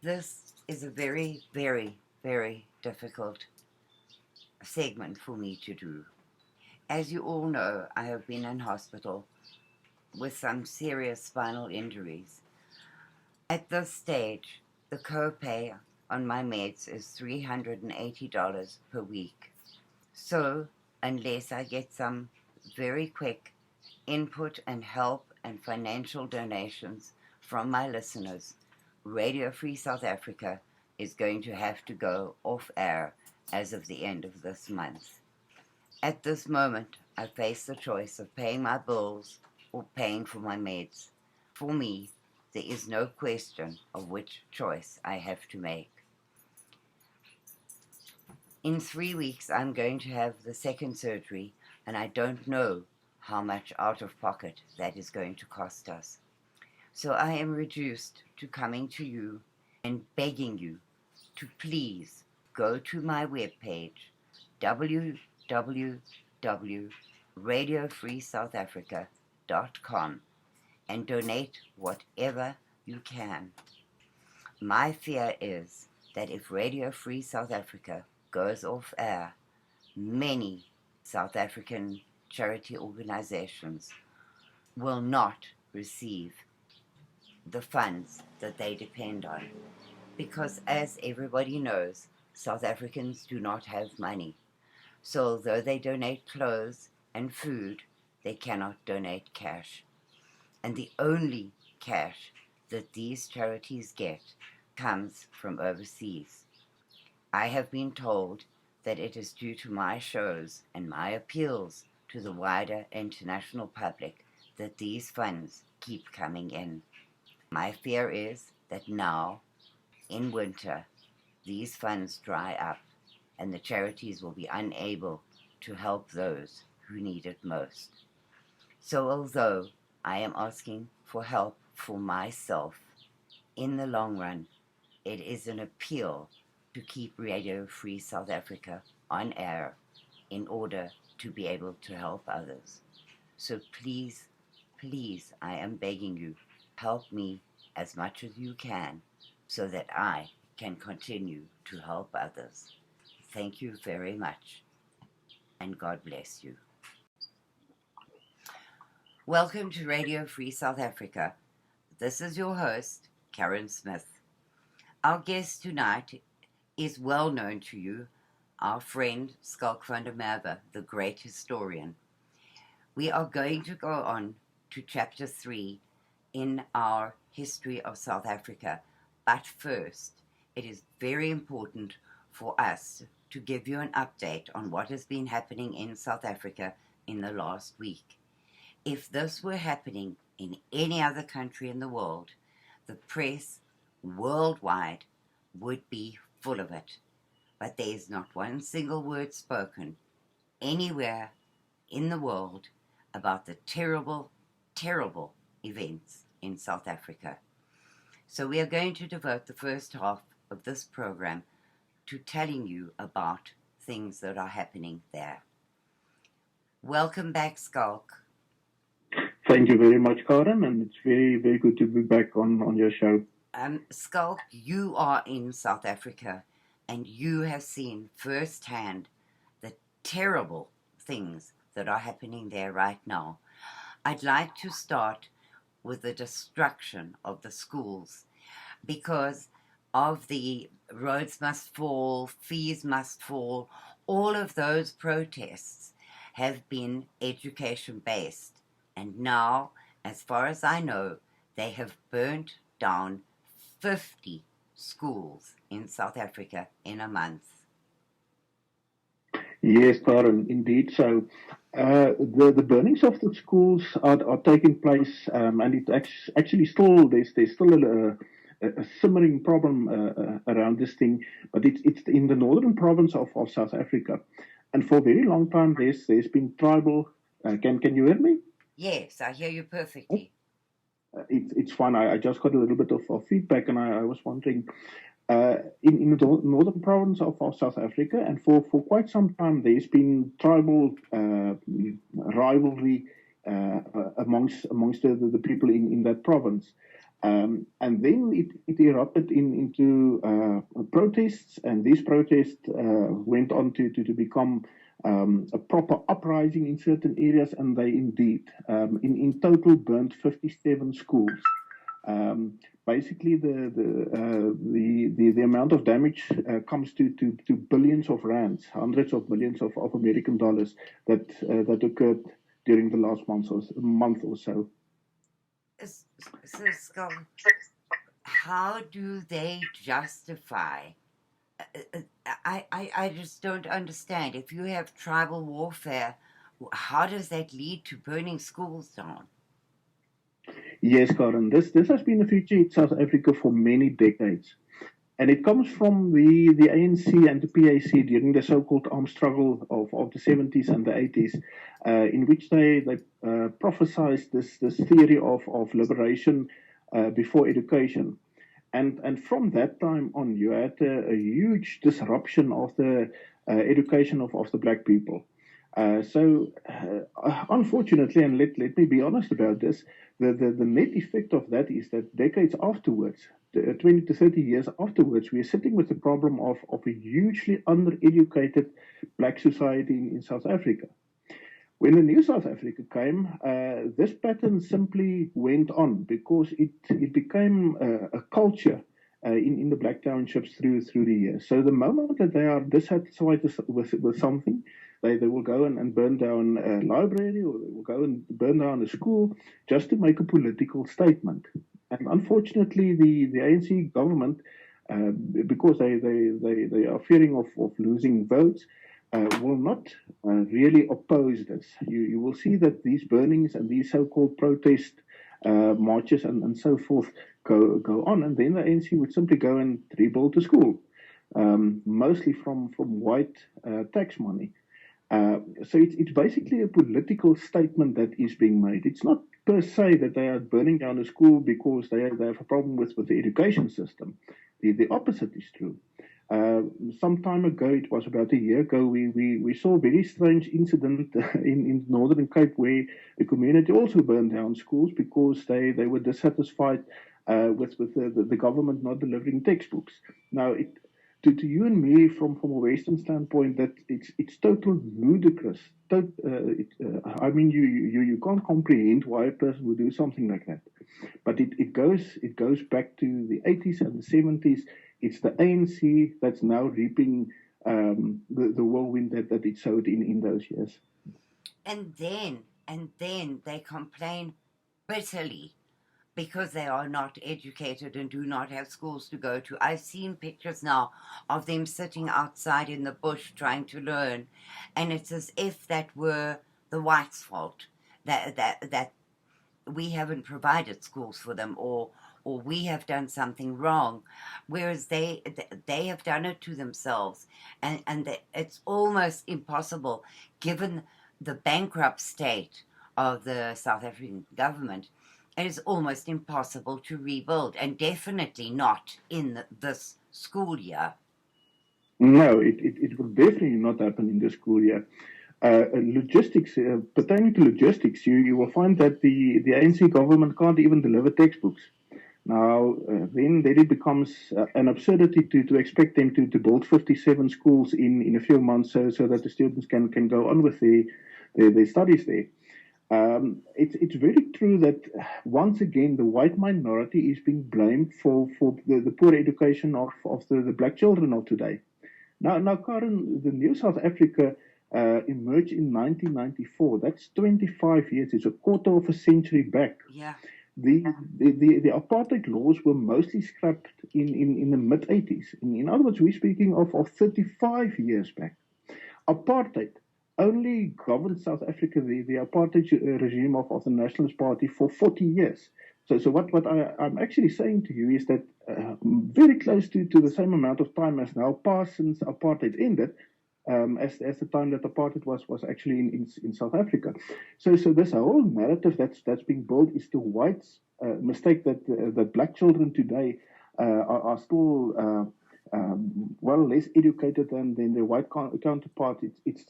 This is a very, very, very difficult segment for me to do. As you all know, I have been in hospital with some serious spinal injuries. At this stage, the copay on my meds is $380 per week. So, unless I get some very quick input and help and financial donations from my listeners, Radio Free South Africa is going to have to go off air as of the end of this month. At this moment, I face the choice of paying my bills or paying for my meds. For me, there is no question of which choice I have to make. In 3 weeks, I'm going to have the second surgery, and I don't know how much out of pocket that is going to cost us. So I am reduced to coming to you and begging you to please go to my webpage, www.radiofreesoutafrica.com, and donate whatever you can. My fear is that if Radio Free South Africa goes off air, many South African charity organizations will not receive the funds that they depend on. Because as everybody knows, South Africans do not have money. So although they donate clothes and food, they cannot donate cash. And the only cash that these charities get comes from overseas. I have been told that it is due to my shows and my appeals to the wider international public that these funds keep coming in. My fear is that now, in winter, these funds dry up and the charities will be unable to help those who need it most. So although I am asking for help for myself, in the long run, it is an appeal to keep Radio Free South Africa on air in order to be able to help others. So please, please, I am begging you, help me as much as you can so that I can continue to help others. Thank you very much, and God bless you. Welcome to Radio Free South Africa. This is your host, Karen Smith. Our guest tonight is well known to you, our friend Schalk van der Merwe, the great historian. We are going to go on to chapter 3 in our history of South Africa. But first, it is very important for us to give you an update on what has been happening in South Africa in the last week. If this were happening in any other country in the world, the press worldwide would be full of it. But there is not one single word spoken anywhere in the world about the terrible, terrible events in South Africa. So we are going to devote the first half of this program to telling you about things that are happening there. Welcome back, Schalk. Thank you very much, Karen, and it's very, very good to be back on your show. Schalk, you are in South Africa, and you have seen firsthand the terrible things that are happening there right now. I'd like to start with the destruction of the schools, because of the roads must fall, fees must fall, all of those protests have been education-based. And now, as far as I know, they have burnt down 50 schools in South Africa in a month. Yes, Karen, indeed. So the burnings of the schools are taking place, and it actually still there's still a simmering problem around this thing, but it's in the northern province of South Africa, and for a very long time there's been tribal. Can you hear me? Yes, I hear you perfectly. It's fine. I just got a little bit of feedback, and I was wondering, in the northern province of South Africa, and for quite some time, there's been tribal rivalry amongst the people in that province. And then it erupted into protests, and these protests went on to become a proper uprising in certain areas, and they indeed, in total, burned 57 schools. Um, Basically, the amount of damage comes to billions of rands, hundreds of millions of American dollars that occurred during the last month or so. So, Schalk, how do they justify? I just don't understand. If you have tribal warfare, how does that lead to burning schools down? Yes, Karen, this has been a feature in South Africa for many decades. And it comes from the ANC and the PAC during the so-called armed struggle of the 70s and the 80s, in which they prophesized this theory of liberation before education. And from that time on, you had a huge disruption of the education of the black people. Unfortunately, and let me be honest about this, the net effect of that is that decades afterwards, 20 to 30 years afterwards, we are sitting with the problem of a hugely undereducated black society in South Africa. When the new South Africa came, this pattern simply went on because it became a culture in the black townships through the years. So the moment that they are dissatisfied with something, they will go and burn down a library, or they will go and burn down a school just to make a political statement. And unfortunately, the ANC government, because they are fearing of losing votes, will not really oppose this. You will see that these burnings and these so-called protest marches and so forth go on, and then the ANC would simply go and rebuild the school, mostly from white tax money. So it's basically a political statement that is being made. It's not per se that they are burning down a school because they have a problem with the education system. The opposite is true. Some time ago, it was about a year ago, we saw a very strange incident in Northern Cape where the community also burned down schools because they were dissatisfied with the government not delivering textbooks. Now, to you and me, from a Western standpoint, that it's total ludicrous. I mean, you can't comprehend why a person would do something like that. But it goes back to the 80s and the 70s. It's the ANC that's now reaping the whirlwind that it sowed in those years. And then they complain bitterly because they are not educated and do not have schools to go to. I've seen pictures now of them sitting outside in the bush trying to learn, and it's as if that were the whites' fault, that we haven't provided schools for them, or we have done something wrong, whereas they have done it to themselves, and it's almost impossible, given the bankrupt state of the South African government. It is almost impossible to rebuild, and definitely not in this school year. No, it will definitely not happen in the school year. Logistics, pertaining to logistics, you will find that the ANC government can't even deliver textbooks. Now, then it becomes an absurdity to expect them to build 57 schools in a few months so that the students can go on with their studies there. It's very true that once again the white minority is being blamed for the poor education of the black children of today. Now, Karen, the new South Africa emerged in 1994. That's 25 years. It's a quarter of a century back. Yeah. The apartheid laws were mostly scrapped in the mid 80s. In other words, we're speaking of 35 years back. Apartheid only governed South Africa, the apartheid regime of the Nationalist Party, for 40 years. So what I'm actually saying to you is that very close to the same amount of time has now passed since apartheid ended, as the time that apartheid was actually in South Africa. So this whole narrative that's being built is the whites' mistake that black children today are still less educated than their white counterpart. It's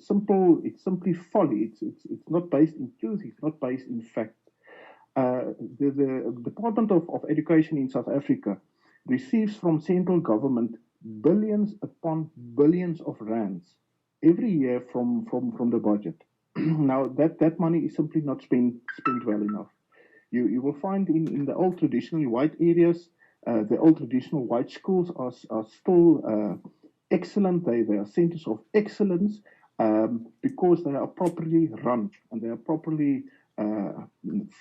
simple. It's simply folly. It's not based in truth. It's not based in fact. the Department of Education in South Africa receives from central government billions upon billions of rands every year from the budget. Now that money is simply not spent well enough. You will find in the old traditionally white areas, the old traditional white schools are still excellent. They are centers of excellence because they are properly run and they are properly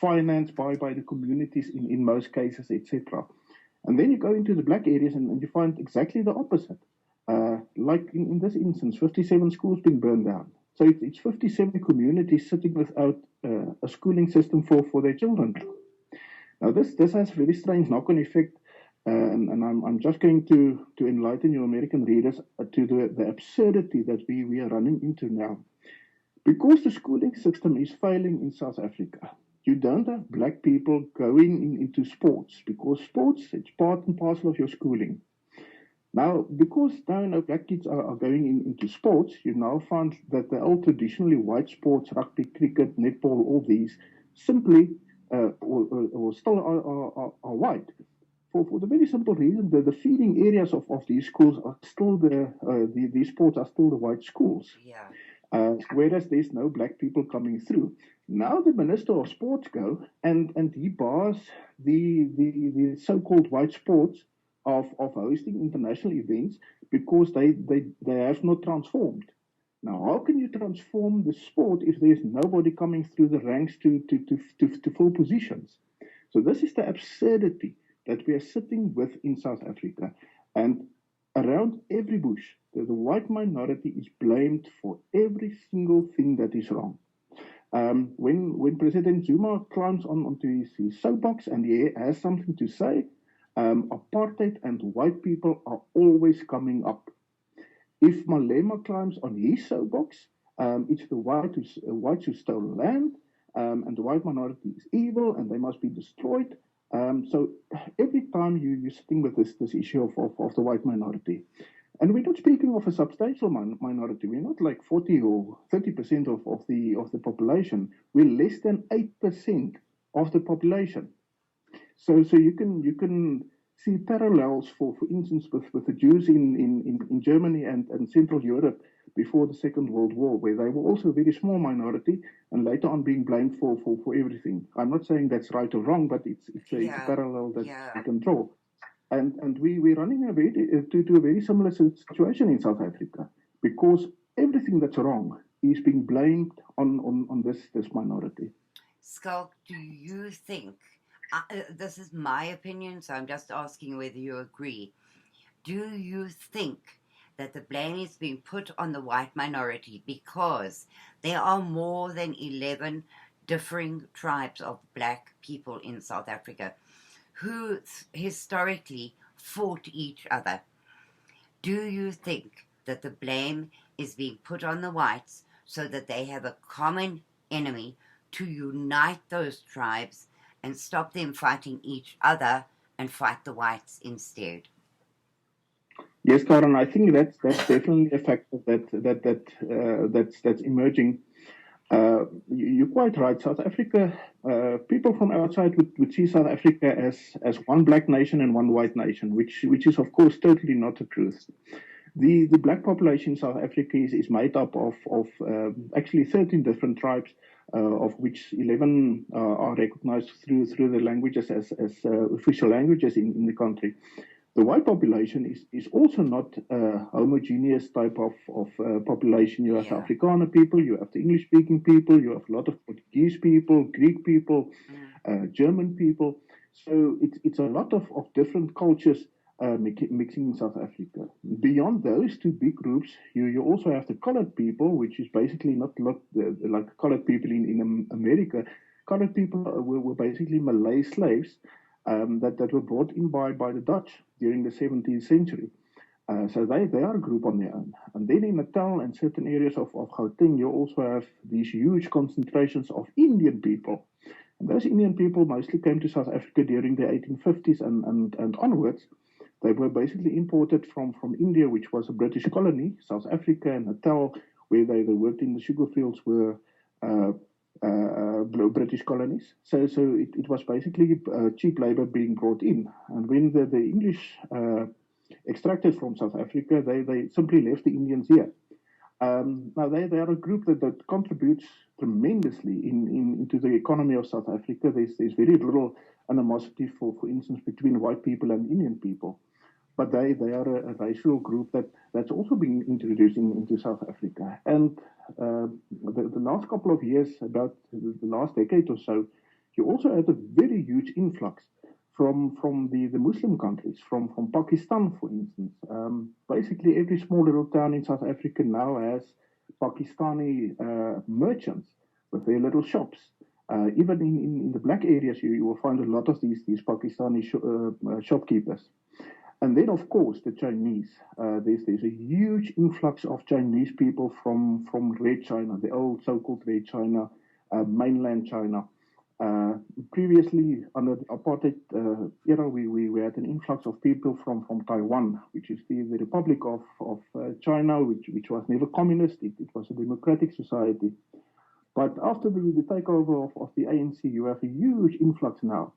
financed by the communities in most cases, etc. And then you go into the black areas and you find exactly the opposite. Like in this instance, 57 schools being burned down. So it's 57 communities sitting without a schooling system for their children. Now, this has a very strange knock-on effect, and I'm just going to enlighten you American readers to the absurdity that we are running into now. Because the schooling system is failing in South Africa, you don't have black people going into sports because sports, it's part and parcel of your schooling. Now, because now no black kids are going into sports, you now find that the old traditionally white sports, rugby, cricket, netball, all these, simply or still are white. For the very simple reason that the feeding areas of these schools are still these sports are still the white schools. Yeah. Whereas there's no black people coming through. Now the Minister of Sports go and he bars the so-called white sports of hosting international events because they have not transformed. Now, how can you transform the sport if there's nobody coming through the ranks to full positions? So this is the absurdity that we are sitting with in South Africa. And around every bush, the white minority is blamed for every single thing that is wrong. When President Zuma climbs onto his soapbox and he has something to say, apartheid and white people are always coming up. If Malema climbs on his soapbox, it's the whites who stole land, and the white minority is evil and they must be destroyed. So every time you're sitting with this issue of the white minority. And we're not speaking of a substantial minority. We're not like 40 or 30% of the population. We're less than 8% of the population. So you can see parallels for instance with the Jews in Germany and Central Europe before the Second World War, where they were also a very small minority and later on being blamed for everything. I'm not saying that's right or wrong, but it's a parallel that we can draw. And we're running to a very similar situation in South Africa because everything that's wrong is being blamed on this minority. Schalk, do you think, this is my opinion, so I'm just asking whether you agree, do you think that the blame is being put on the white minority because there are more than 11 differing tribes of black people in South Africa who historically fought each other? Do you think that the blame is being put on the whites so that they have a common enemy to unite those tribes and stop them fighting each other and fight the whites instead? Yes, Karen, I think that's definitely a factor that's emerging. You're quite right. South Africa, people from outside would see South Africa as one black nation and one white nation, which is of course totally not the truth. The black population in South Africa is made up of actually 13 different tribes, of which 11 are recognized through the languages as official languages in the country. The white population is also not a homogeneous type of population. You have Afrikaner people, you have the English-speaking people, you have a lot of Portuguese people, Greek people, German people. So it's a lot of different cultures mixing in South Africa. Beyond those two big groups, you also have the colored people, which is basically not like the colored people in America. Colored people were basically Malay slaves that were brought in by the Dutch during the 17th century. So they are a group on their own. And then in Natal and certain areas of Gauteng, you also have these huge concentrations of Indian people. And those Indian people mostly came to South Africa during the 1850s and onwards. They were basically imported from India, which was a British colony. South Africa and Natal, where they worked in the sugar fields, were British colonies. So it was basically cheap labor being brought in. And when the English extracted from South Africa, they simply left the Indians here. Now they are a group that contributes tremendously into the economy of South Africa. There's very little animosity, for instance, between white people and Indian people. But they are a racial group that's also been introduced into South Africa. And the last couple of years, about the last decade or so, you also had a very huge influx from the Muslim countries, from Pakistan, for instance. Basically, every small little town in South Africa now has Pakistani merchants with their little shops. Even in the black areas, you will find a lot of these Pakistani shopkeepers. And then, of course, the Chinese. There's a huge influx of Chinese people from Red China, the old so-called Red China, mainland China. Previously, under the apartheid era, we had an influx of people from Taiwan, which is the Republic of China, which was never communist. It was a democratic society. But after the takeover of the ANC, you have a huge influx now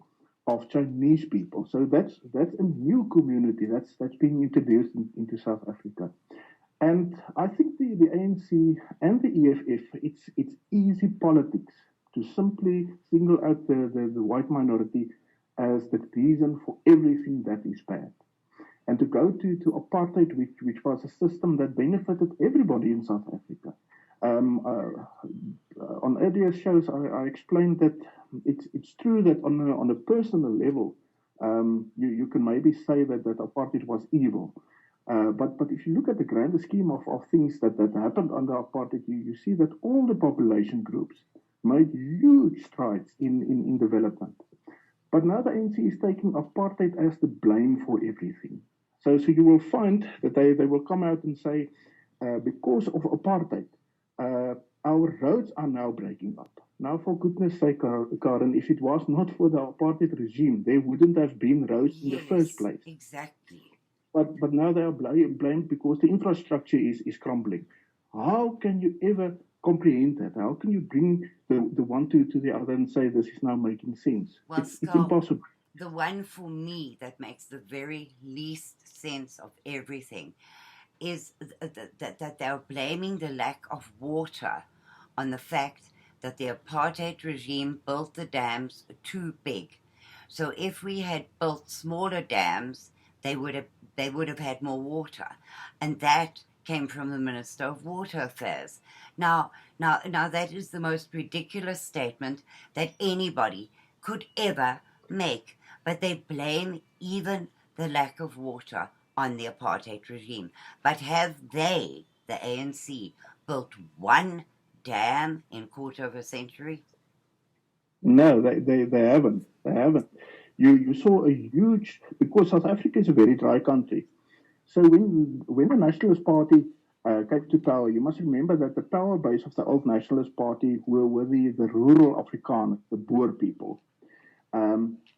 of Chinese people. So that's a new community that's being introduced into South Africa. And I think the ANC and the EFF, it's easy politics to simply single out the white minority as the reason for everything that is bad. And to go to apartheid, which was a system that benefited everybody in South Africa. On earlier shows, I explained that it's true that on a personal level, you can maybe say that apartheid was evil. But if you look at the grander scheme of things that happened under apartheid, you see that all the population groups made huge strides in development. But now the ANC is taking apartheid as the blame for everything. So you will find that they will come out and say, because of apartheid, our roads are now breaking up. Now, for goodness sake, Karen, if it was not for the apartheid regime, there wouldn't have been roads in the first place. Exactly. But now they are blamed because the infrastructure is crumbling. How can you ever comprehend that? How can you bring the one to the other and say this is now making sense? Well, it's impossible. The one for me that makes the very least sense of everything is that they're blaming the lack of water on the fact that the apartheid regime built the dams too big. So if we had built smaller dams, they would have had more water, and that came from the Minister of Water Affairs. Now that is the most ridiculous statement that anybody could ever make, but they blame even the lack of water on the apartheid regime. But have they, the ANC, built one dam in quarter of a century? No, they haven't. They haven't. You saw a huge, because South Africa is a very dry country. So when the Nationalist Party came to power, you must remember that the power base of the old Nationalist Party were the rural Afrikaners, the Boer people.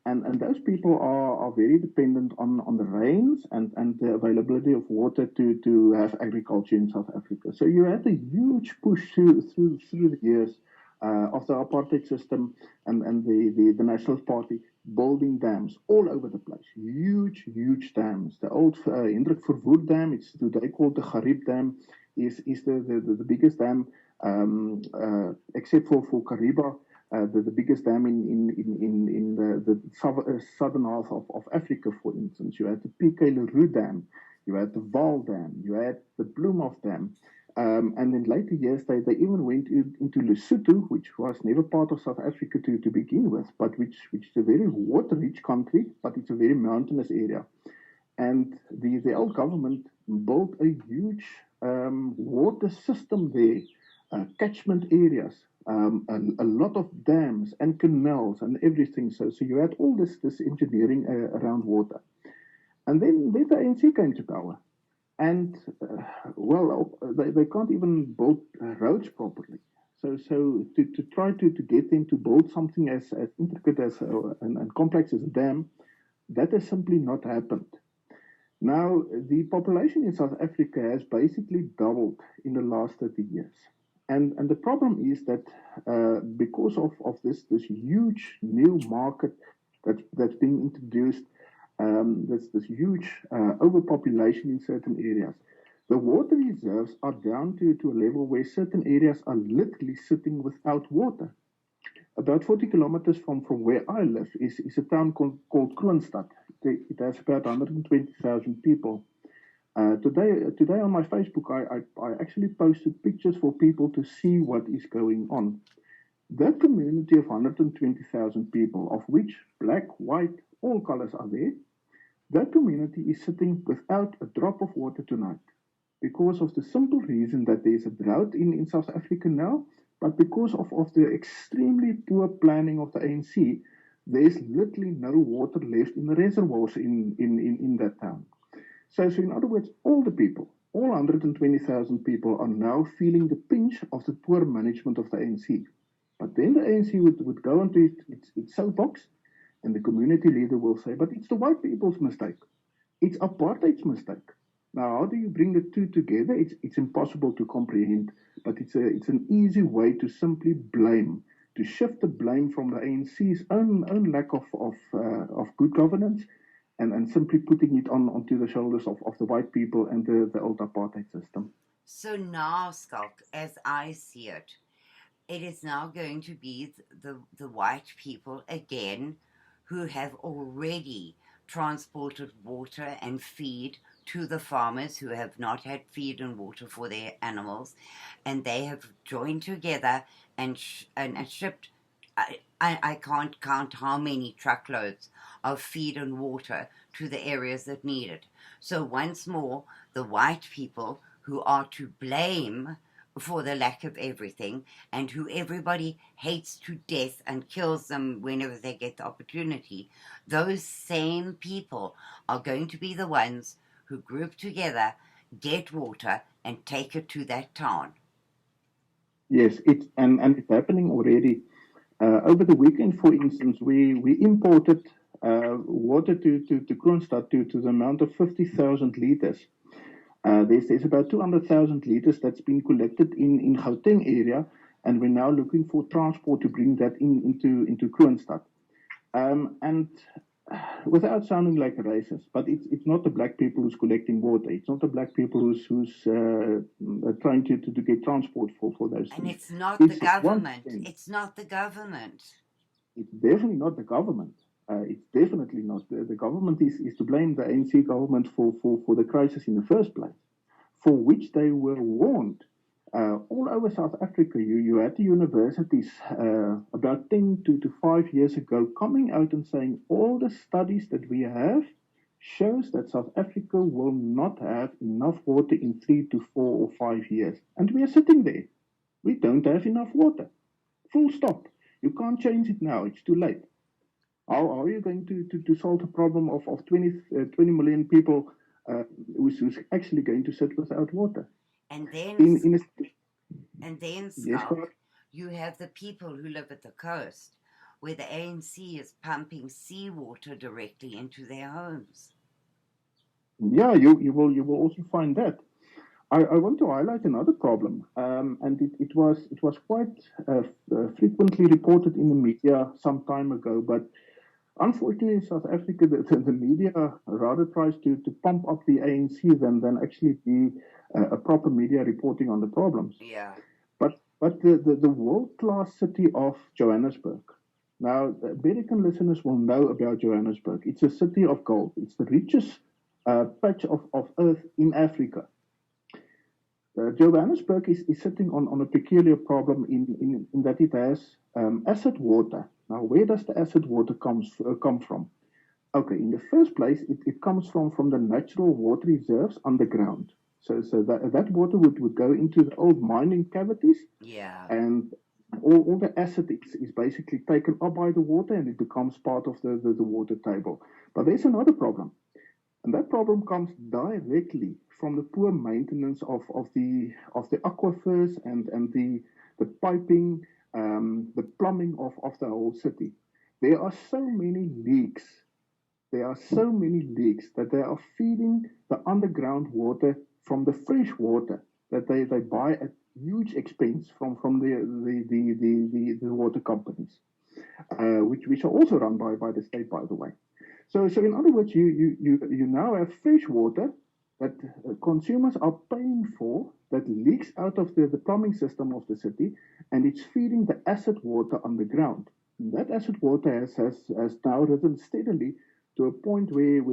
And those people are very dependent on the rains and the availability of water to have agriculture in South Africa. So you had a huge push through the years of the apartheid system and the Nationalist Party building dams all over the place. Huge dams. The old Hendrik Verwoerd Dam, it's today called the Garib Dam, is the biggest dam, except for Kariba. The biggest dam in the southern half of Africa, for instance. You had the Pique Leroux Dam, you had the Vaal Dam, you had the Bloemhof Dam. And in later years, they even went into Lesotho, which was never part of South Africa to begin with, but which is a very water-rich country, but it's a very mountainous area. And the old government built a huge water system there, catchment areas, a lot of dams and canals and everything. So you had all this engineering around water. And then the ANC came to power. And, they can't even build roads properly. So to try to get them to build something as intricate as and complex as a dam, that has simply not happened. Now, the population in South Africa has basically doubled in the last 30 years. And the problem is that because of this huge new market that's being introduced, this huge overpopulation in certain areas, the water reserves are down to a level where certain areas are literally sitting without water. About 40 kilometers from where I live is a town called Kroonstad. It has about 120,000 people. Today on my Facebook, I actually posted pictures for people to see what is going on. That community of 120,000 people, of which black, white, all colors are there, that community is sitting without a drop of water tonight because of the simple reason that there's a drought in South Africa now, but because of the extremely poor planning of the ANC, there's literally no water left in the reservoirs in that town. So, in other words, all the people, all 120,000 people are now feeling the pinch of the poor management of the ANC. But then the ANC would go into its soapbox, and the community leader will say, but it's the white people's mistake. It's apartheid's mistake. Now, how do you bring the two together? It's impossible to comprehend, but it's an easy way to simply blame, to shift the blame from the ANC's own lack of good governance and simply putting it onto the shoulders of the white people and the old apartheid system. So now, Schalk, as I see it, it is now going to be the white people again who have already transported water and feed to the farmers who have not had feed and water for their animals, and they have joined together and shipped. I can't count how many truckloads of feed and water to the areas that need it. So once more, the white people who are to blame for the lack of everything, and who everybody hates to death and kills them whenever they get the opportunity, those same people are going to be the ones who group together, get water, and take it to that town. Yes, and it's happening already. Over the weekend, for instance, we imported water to Kroonstad to the amount of 50,000 liters. There's about 200,000 liters that's been collected in Gauteng area, and we're now looking for transport to bring that into Kroonstad. And without sounding like a racist, but it's not the black people who's collecting water. It's not the black people who's trying to get transport for those and things. And it's not the government. It's not the government. It's definitely not the government. It's definitely not. The government is to blame, the ANC government, for the crisis in the first place, for which they were warned. All over South Africa, you had the universities about 10 to 5 years ago coming out and saying all the studies that we have shows that South Africa will not have enough water in 3 to 4 or 5 years. And we are sitting there. We don't have enough water. Full stop. You can't change it now. It's too late. How are you going to solve the problem of 20 million people who's actually going to sit without water? And then, yes, Schalk, you have the people who live at the coast, where the ANC is pumping seawater directly into their homes. Yeah, you will also find that. I want to highlight another problem, and it was quite frequently reported in the media some time ago, but unfortunately, in South Africa, the media rather tries to pump up the ANC than actually be a proper media reporting on the problems. Yeah. But the world-class city of Johannesburg. Now, the American listeners will know about Johannesburg. It's a city of gold. It's the richest patch of earth in Africa. Johannesburg is sitting on a peculiar problem in that it has acid water. Now, where does the acid water come from? Okay, in the first place, it comes from the natural water reserves underground. So that water would go into the old mining cavities. Yeah. And all the acid is basically taken up by the water and it becomes part of the water table. But there's another problem. And that problem comes directly from the poor maintenance of the aquifers and the piping, the plumbing of the whole city. There are so many leaks. There are so many leaks that they are feeding the underground water from the fresh water that they buy huge expense from the water companies, which are also run by the state, by the way. So in other words, you now have fresh water that consumers are paying for, that leaks out of the plumbing system of the city, and it's feeding the acid water underground. And that acid water has now risen steadily to a point where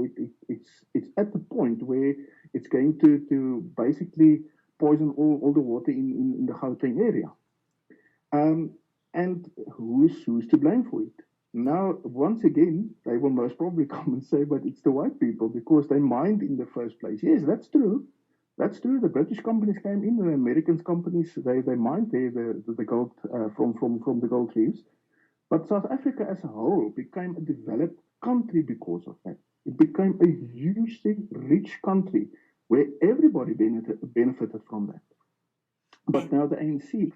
it's at the point where it's going to basically poison all the water in the Gauteng area. Um, and who's to blame for it? Now, once again, they will most probably come and say, but it's the white people because they mined in the first place. Yes, that's true. That's true. The British companies came in, the American companies, they mined the gold from the gold reefs. But South Africa as a whole became a developed country because of that. It became a hugely rich country where everybody benefited from that. But now the ANC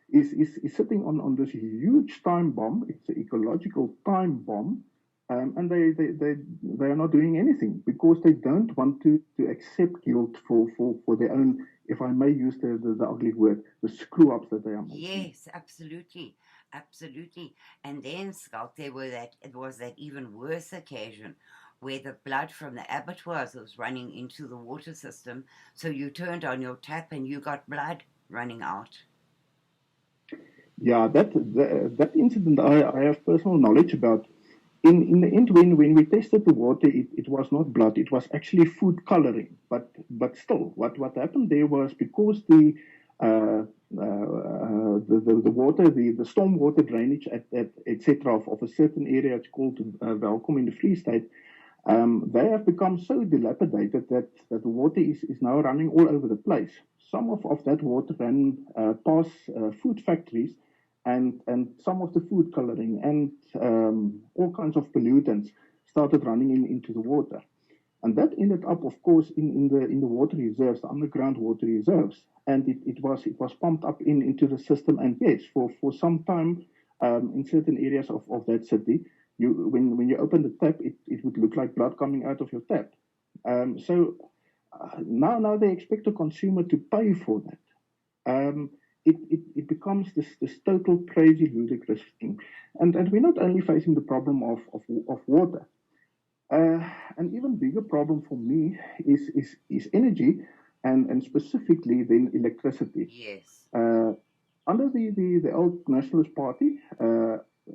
is sitting on this huge time bomb. It's an ecological time bomb. And they are not doing anything because they don't want to accept guilt for their own, if I may use the ugly word, the screw ups that they are making. Yes, absolutely, absolutely. And then, Schalk, it was that even worse occasion where the blood from the abattoirs was running into the water system. So you turned on your tap and you got blood running out. Yeah, that incident I have personal knowledge about. In the end, when we tested the water, it was not blood; it was actually food coloring. But still, what happened there was because the water, the storm water drainage at etc. Of a certain area, it's called Welkom in the Free State. They have become so dilapidated that the water is now running all over the place. Some of that water ran past food factories, and some of the food coloring and all kinds of pollutants started running into the water. And that ended up, of course, in the water reserves, the underground water reserves, and it was pumped up into the system. And yes, for some time, in certain areas of that city, when you open the tap, it would look like blood coming out of your tap. So now they expect the consumer to pay for that. It becomes this total crazy ludicrous thing, and we're not only facing the problem of water. An even bigger problem for me is energy, and specifically then electricity. Yes. Under the old Nationalist Party,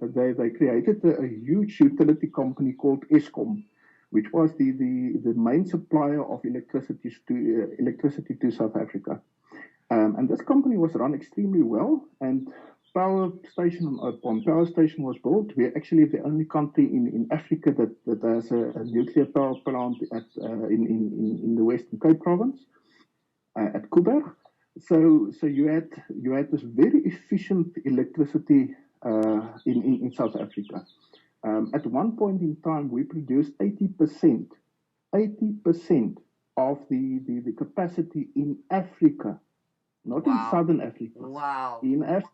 they created a huge utility company called Eskom, which was the main supplier of electricity to South Africa. And this company was run extremely well, and power station was built. We're actually the only country in Africa that has a nuclear power plant in the Western Cape province at Kuberg. So you had this very efficient electricity in South Africa. At one point in time, we produced 80% of the capacity in Africa, not in Wow. Southern Africa. Wow. In Africa.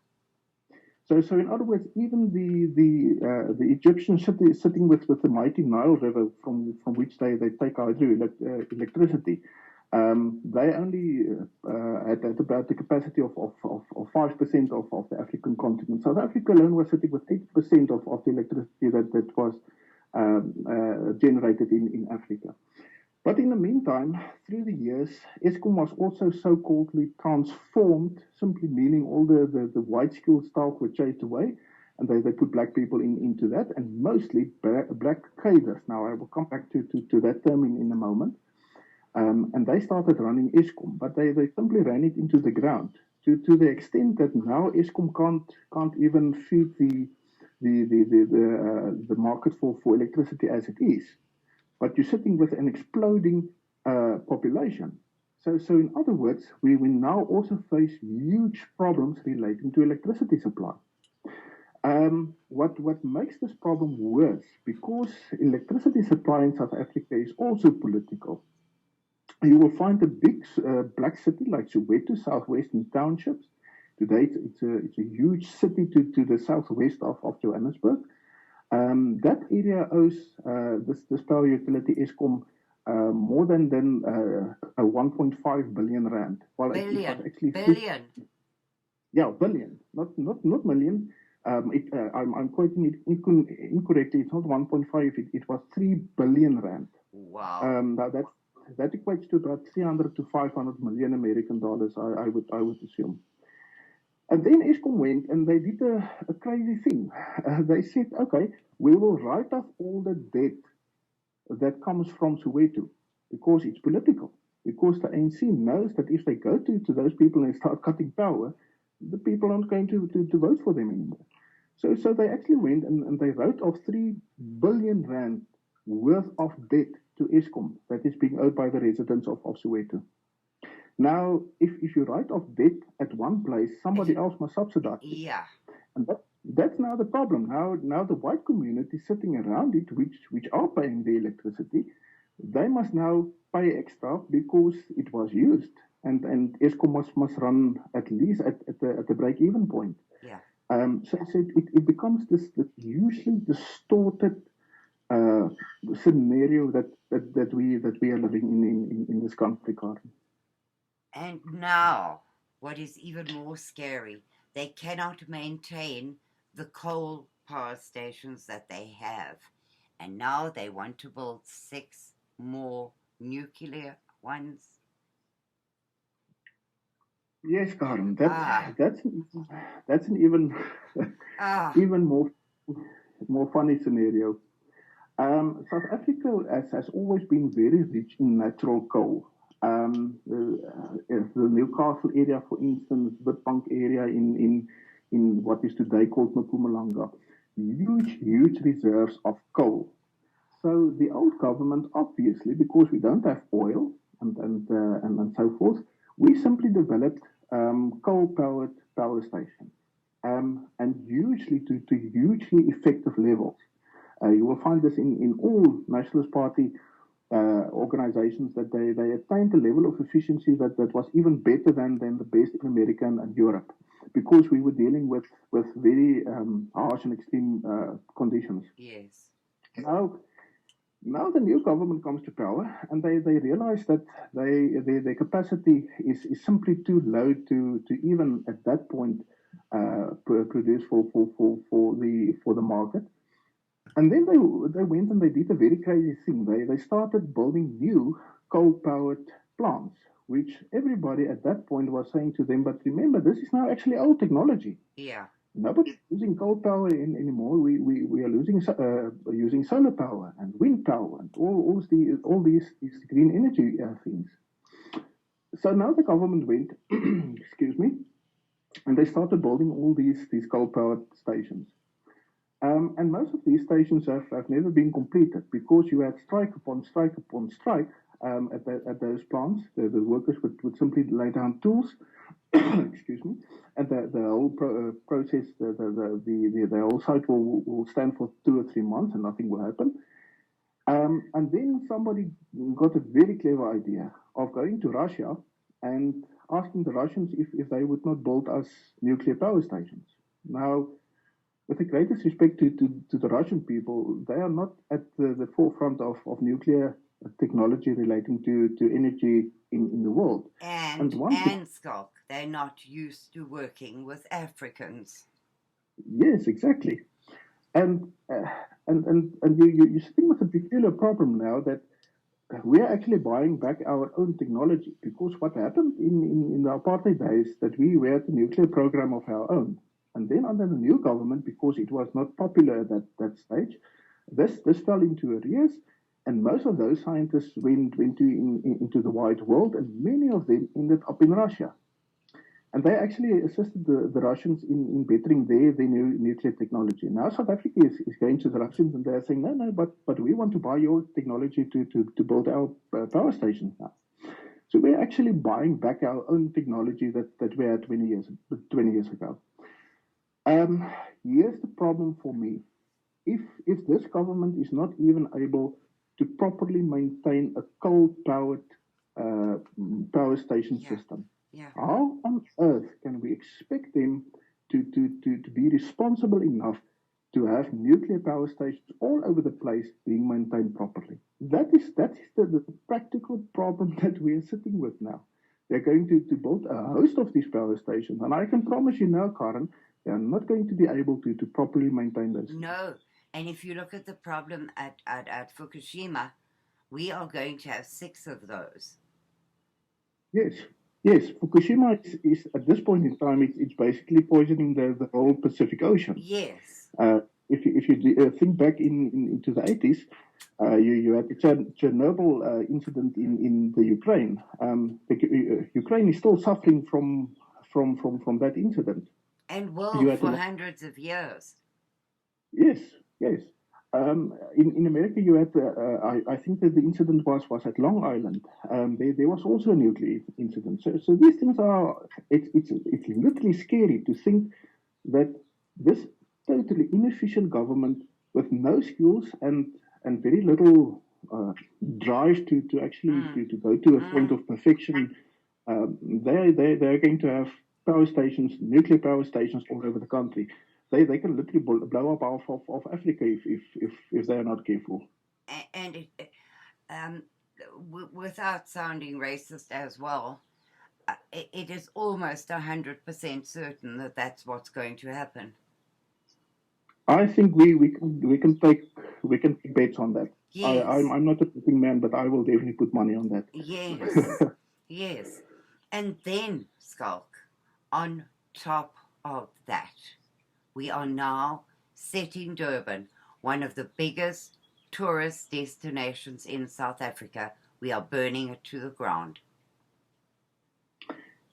So in other words, even the Egyptians sitting with the mighty Nile River from which they take electricity, they only at about the capacity of 5% of the African continent. South Africa alone was sitting with 80% of the electricity that was generated in Africa. But in the meantime, through the years, Eskom was also so-called transformed, simply meaning all the white skilled staff were chased away, and they put black people into that, and mostly black cadres. Now, I will come back to that term in a moment. And they started running Eskom, but they simply ran it into the ground to the extent that now Eskom can't even feed the market for electricity as it is. But you're sitting with an exploding population. So in other words, we now also face huge problems relating to electricity supply. What makes this problem worse, because electricity supply in South Africa is also political. You will find a big black city like Soweto, southwestern townships. Today, it's a huge city to the southwest of Johannesburg. That area owes this power utility Eskom more than a 1.5 billion rand. Well, billion. Yeah, billion, not million. I'm quoting it incorrectly. It's not 1.5. It was 3 billion rand. Wow. That equates to about 300 to 500 million American dollars. I would assume. And then Eskom went and they did a crazy thing. They said, okay, we will write off all the debt that comes from Soweto because it's political. Because the ANC knows that if they go to those people and start cutting power, the people aren't going to vote for them anymore. So they actually went and they wrote off 3 billion rand worth of debt to Eskom that is being owed by the residents of Soweto. Now, if you write off debt at one place, somebody else must subsidize it. Yeah. And that's now the problem. Now the white community sitting around it, which are paying the electricity, they must now pay extra because it was used. And Eskom must run at least at the break-even point. Yeah. So it becomes this hugely distorted uh, scenario that we are living in this country, Karen. And now, what is even more scary, they cannot maintain the coal power stations that they have. And now they want to build 6 more nuclear ones. Yes, Karen, Ah, that's an even ah, even more funny scenario. South Africa has always been very rich in natural coal. The Newcastle area, for instance, Witbank area in what is today called Mpumalanga, huge reserves of coal. So the old government, obviously, because we don't have oil and so forth, we simply developed coal-powered power stations, and hugely to hugely effective levels. You will find this in all Nationalist Party organizations that they attained a level of efficiency that was even better than the best in America and Europe, because we were dealing with very harsh and extreme conditions. yes. Now, now the new government comes to power, and they realize that their capacity is simply too low to even at that point produce for the market. And then they went and they did a very crazy thing. They started building new coal powered plants, which everybody at that point was saying to them, but remember, this is now actually old technology. Yeah. Nobody's using coal power anymore. We are using solar power and wind power and all these green energy things. So now the government went, excuse me, and they started building all these coal powered stations. And most of these stations have never been completed because you had strike upon strike upon strike at those plants. The workers would simply lay down tools, excuse me, and the whole process, the whole site will stand for 2 or 3 months and nothing will happen. And then somebody got a very clever idea of going to Russia and asking the Russians if they would not build us nuclear power stations. Now, with the greatest respect to the Russian people, they are not at the forefront of nuclear technology relating to energy in the world. And one thing, And Schalk, they're not used to working with Africans. yes, exactly. And you're sitting with a peculiar problem now that we are actually buying back our own technology because what happened in the apartheid days that we had a nuclear program of our own. And then under the new government, because it was not popular at that stage, this fell into arrears, and most of those scientists into the wide world, and many of them ended up in Russia. And they actually assisted the Russians in bettering their new nuclear technology. Now South Africa is going to the Russians and they're saying, no, but we want to buy your technology to build our power stations now. So we're actually buying back our own technology that we had 20 years ago. Here's the problem for me. If this government is not even able to properly maintain a coal-powered uh, power station Yeah. system, Yeah. how on earth can we expect them to be responsible enough to have nuclear power stations all over the place being maintained properly? That is the practical problem that we are sitting with now. They're going to build a host of these power stations. And I can promise you now, Karen, they are not going to be able to properly maintain those. No. And if you look at the problem at Fukushima, we are going to have 6 of those. Yes, yes. Fukushima is at this point in time, it's basically poisoning the whole Pacific Ocean. Yes. If you think back into the 80s, you had the Chernobyl incident in the Ukraine. Ukraine is still suffering from that incident. And will for hundreds of years. Yes, yes. In America, you had I think that the incident was at Long Island. There was also a nuclear incident. So these things are it's literally scary to think that this totally inefficient government with no skills and very little drive to actually to go to a point of perfection, they're going to have power stations, nuclear power stations all over the country. They can literally blow up half of Africa if they are not careful. And without sounding racist as well, it is almost 100% certain that that's what's going to happen. I think we can take bets on that. Yes. I'm not a betting man, but I will definitely put money on that. Yes, yes. And then, Schalk, on top of that, we are now setting Durban, one of the biggest tourist destinations in South Africa. We are burning it to the ground.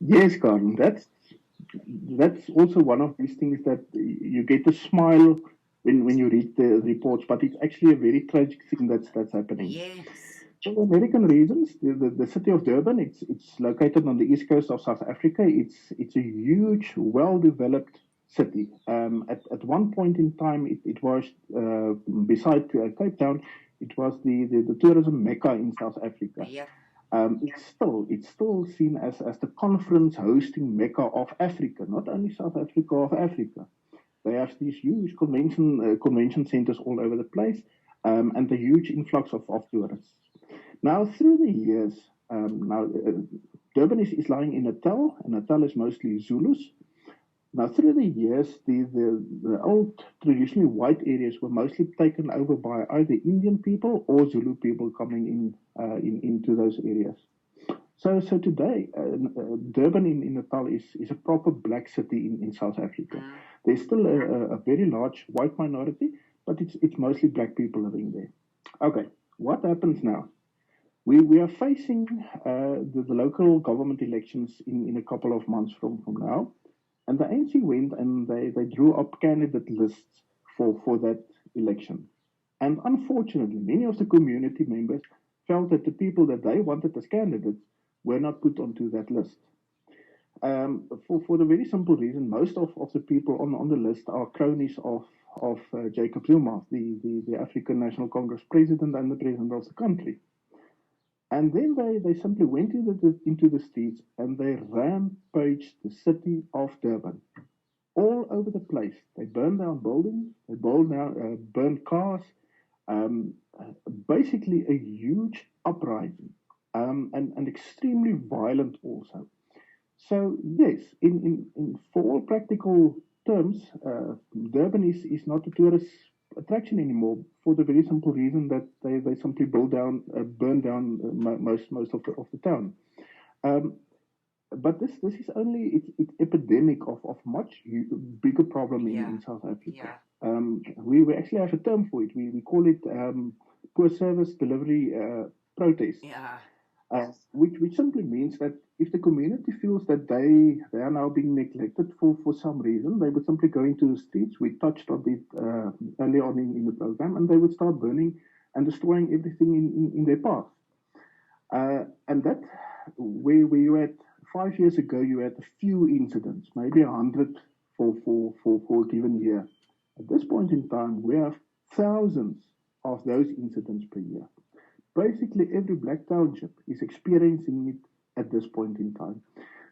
Yes, Karen, that's also one of these things that you get a smile when you read the reports, but it's actually a very tragic thing that's happening. Yes. For American reasons, the city of Durban, it's located on the east coast of South Africa. It's a huge, well-developed city. At one point in time, it was beside Cape Town. It was the tourism mecca in South Africa. Yeah. It's still seen as the conference hosting mecca of Africa, not only South Africa, of Africa. They have these huge convention centers all over the place, and a huge influx of tourists. Now, through the years, Durban is lying in Natal, and Natal is mostly Zulus. Now, through the years, the old traditionally white areas were mostly taken over by either Indian people or Zulu people coming into those areas. So today, Durban in Natal is a proper black city in South Africa. There's still a very large white minority, but it's mostly black people living there. Okay, what happens now? We are facing the local government elections in a couple of months from now. And the ANC went and they drew up candidate lists for that election. And unfortunately, many of the community members felt that the people that they wanted as candidates were not put onto that list. For the very simple reason, most of the people on the list are cronies of Jacob Zuma, the African National Congress president and the president of the country. And then they simply went into the streets and they rampaged the city of Durban. All over the place. They burned down buildings, they burned cars, basically a huge uprising, and extremely violent also. So yes, for all practical terms, Durban is not a tourist attraction anymore, for the very simple reason that they simply burn down most of the town. But this is only it's epidemic of much bigger problem in South Africa. Yeah. We actually have a term for it. We call it poor service delivery protest. Yeah. Which simply means that if the community feels that they are now being neglected for some reason, they would simply go into the streets. We touched on it earlier on in the program, and they would start burning and destroying everything in their path. And that, where you had 5 years ago, you had a few incidents, maybe 100 for a given year. At this point in time, we have thousands of those incidents per year. Basically, every black township is experiencing it at this point in time.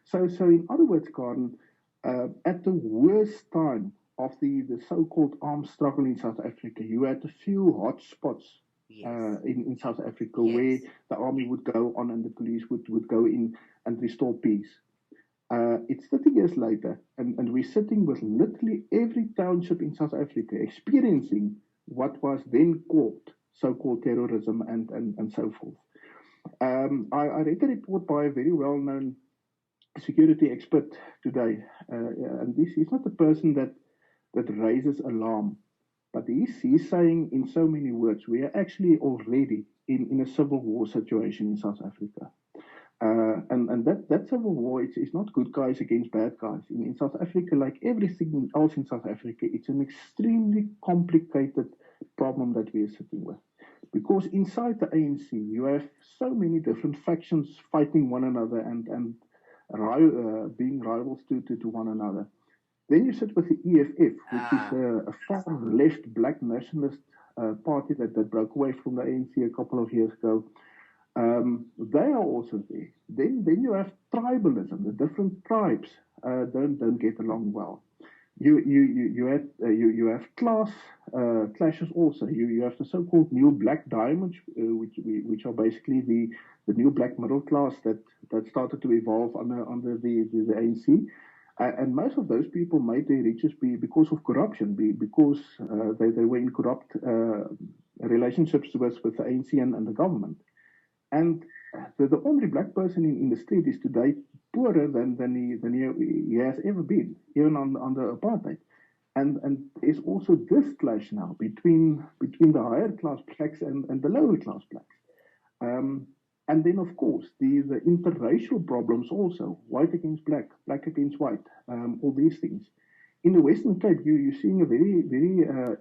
So in other words, Karen, at the worst time of the so-called armed struggle in South Africa, you had a few hot spots Yes. in South Africa, where Yes. the army would go on and the police would go in and restore peace. It's 30 years later, and we're sitting with literally every township in South Africa experiencing what was then called so-called terrorism and so forth. I read a report by a very well-known security expert today, and this is not a person that raises alarm, but he's saying in so many words, we are actually already in a civil war situation in South Africa. And that civil war is not good guys against bad guys. In South Africa, like everything else in South Africa, it's an extremely complicated problem that we are sitting with. Because inside the ANC, you have so many different factions fighting one another and being rivals to one another. Then you sit with the EFF, which is Ah, a far left black nationalist party that broke away from the ANC a couple of years ago. They are also there. Then you have tribalism. The different tribes don't get along well. You have class clashes also. You have the so-called new black diamonds, which are basically the new black middle class that started to evolve under the ANC. And most of those people made their riches because of corruption, because they were in corrupt relationships with the ANC and the government. And the ordinary black person in the street is today poorer than he has ever been, even under apartheid. And there's also this clash now between the higher class blacks and the lower class blacks. Um, and then, of course, the interracial problems also, white against black, black against white, all these things. In the Western Cape, you're seeing a very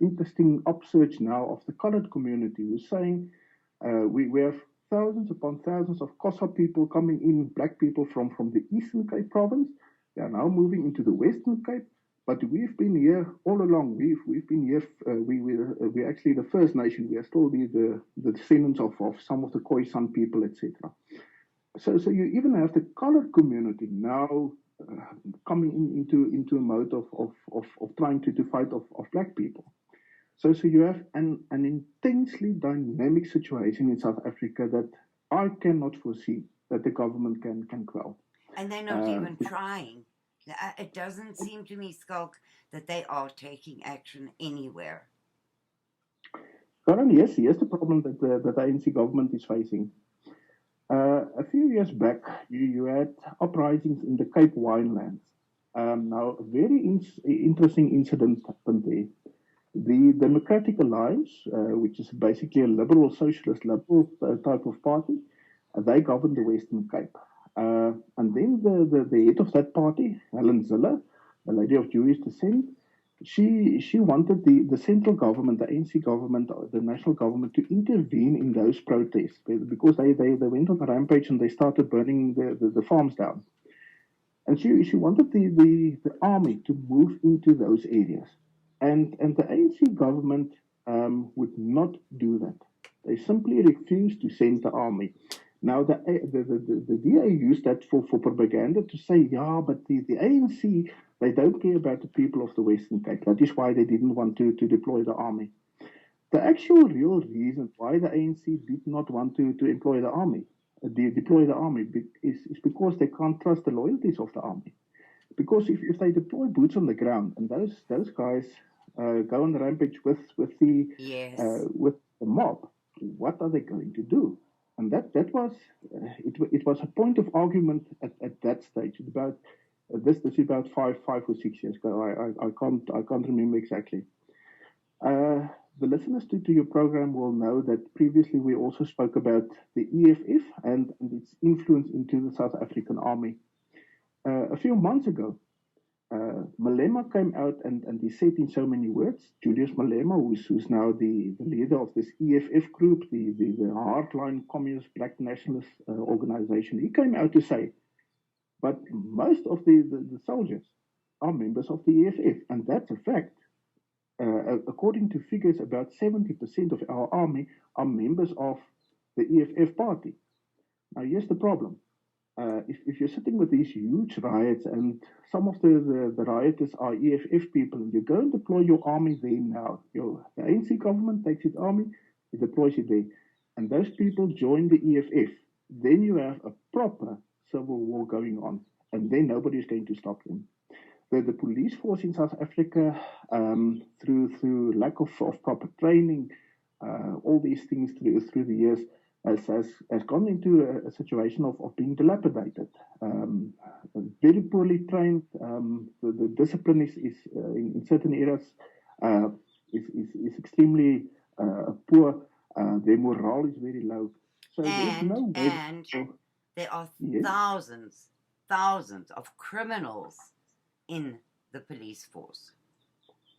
interesting upsurge now of the colored community who's saying we have thousands upon thousands of Xhosa people coming in, black people from the Eastern Cape province. They are now moving into the Western Cape. But we've been here all along. We've been here. We're actually the First Nation. We are still the descendants of some of the Khoisan people, etc. So you even have the colored community now coming into a mode of trying to fight of black people. So you have an intensely dynamic situation in South Africa that I cannot foresee that the government can quell. and they're not Uh, even trying. It doesn't seem to me, Schalk, that they are taking action anywhere. Currently, yes, here's the problem that the ANC government is facing. A few years back, you had uprisings in the Cape Winelands. Now, a very interesting incident happened there. The Democratic Alliance, which is basically a liberal, socialist, liberal type of party, they govern the Western Cape. And then the head of that party, Helen Zille, a lady of Jewish descent, she wanted the central government, the ANC government, the national government to intervene in those protests because they went on a rampage and they started burning the farms down. And she wanted the army to move into those areas. And the ANC government would not do that. They simply refused to send the army. Now, the DA used that for propaganda to say, yeah, but the ANC, they don't care about the people of the Western Cape. That is why they didn't want to deploy the army. The actual real reason why the ANC did not want to employ the army, deploy the army, is because they can't trust the loyalties of the army. Because if they deploy boots on the ground and those guys go on the rampage Yes. with the mob, what are they going to do? And that was it was a point of argument at that stage. About this is about 5 or 6 years ago. I can't remember exactly. Uh, the listeners to your program will know that previously we also spoke about the EFF and its influence into the South African army. A few months ago, Malema came out and he said in so many words, Julius Malema, who's now the leader of this EFF group, the hardline communist black nationalist organization, he came out to say, but most of the soldiers are members of the EFF, and that's a fact. According to figures, about 70% of our army are members of the EFF party. Now, here's the problem. If you're sitting with these huge riots and some of the rioters are EFF people and you go and deploy your army there now, the ANC government takes its army, it deploys it there, and those people join the EFF, then you have a proper civil war going on, and then nobody is going to stop them. The police force in South Africa, through lack of proper training, all these things through the years, has gone into a situation of being dilapidated. Very poorly trained. The discipline is in certain areas uh, is extremely poor. Their morale is very low. So there's no way. And there are Yes. thousands of criminals in the police force.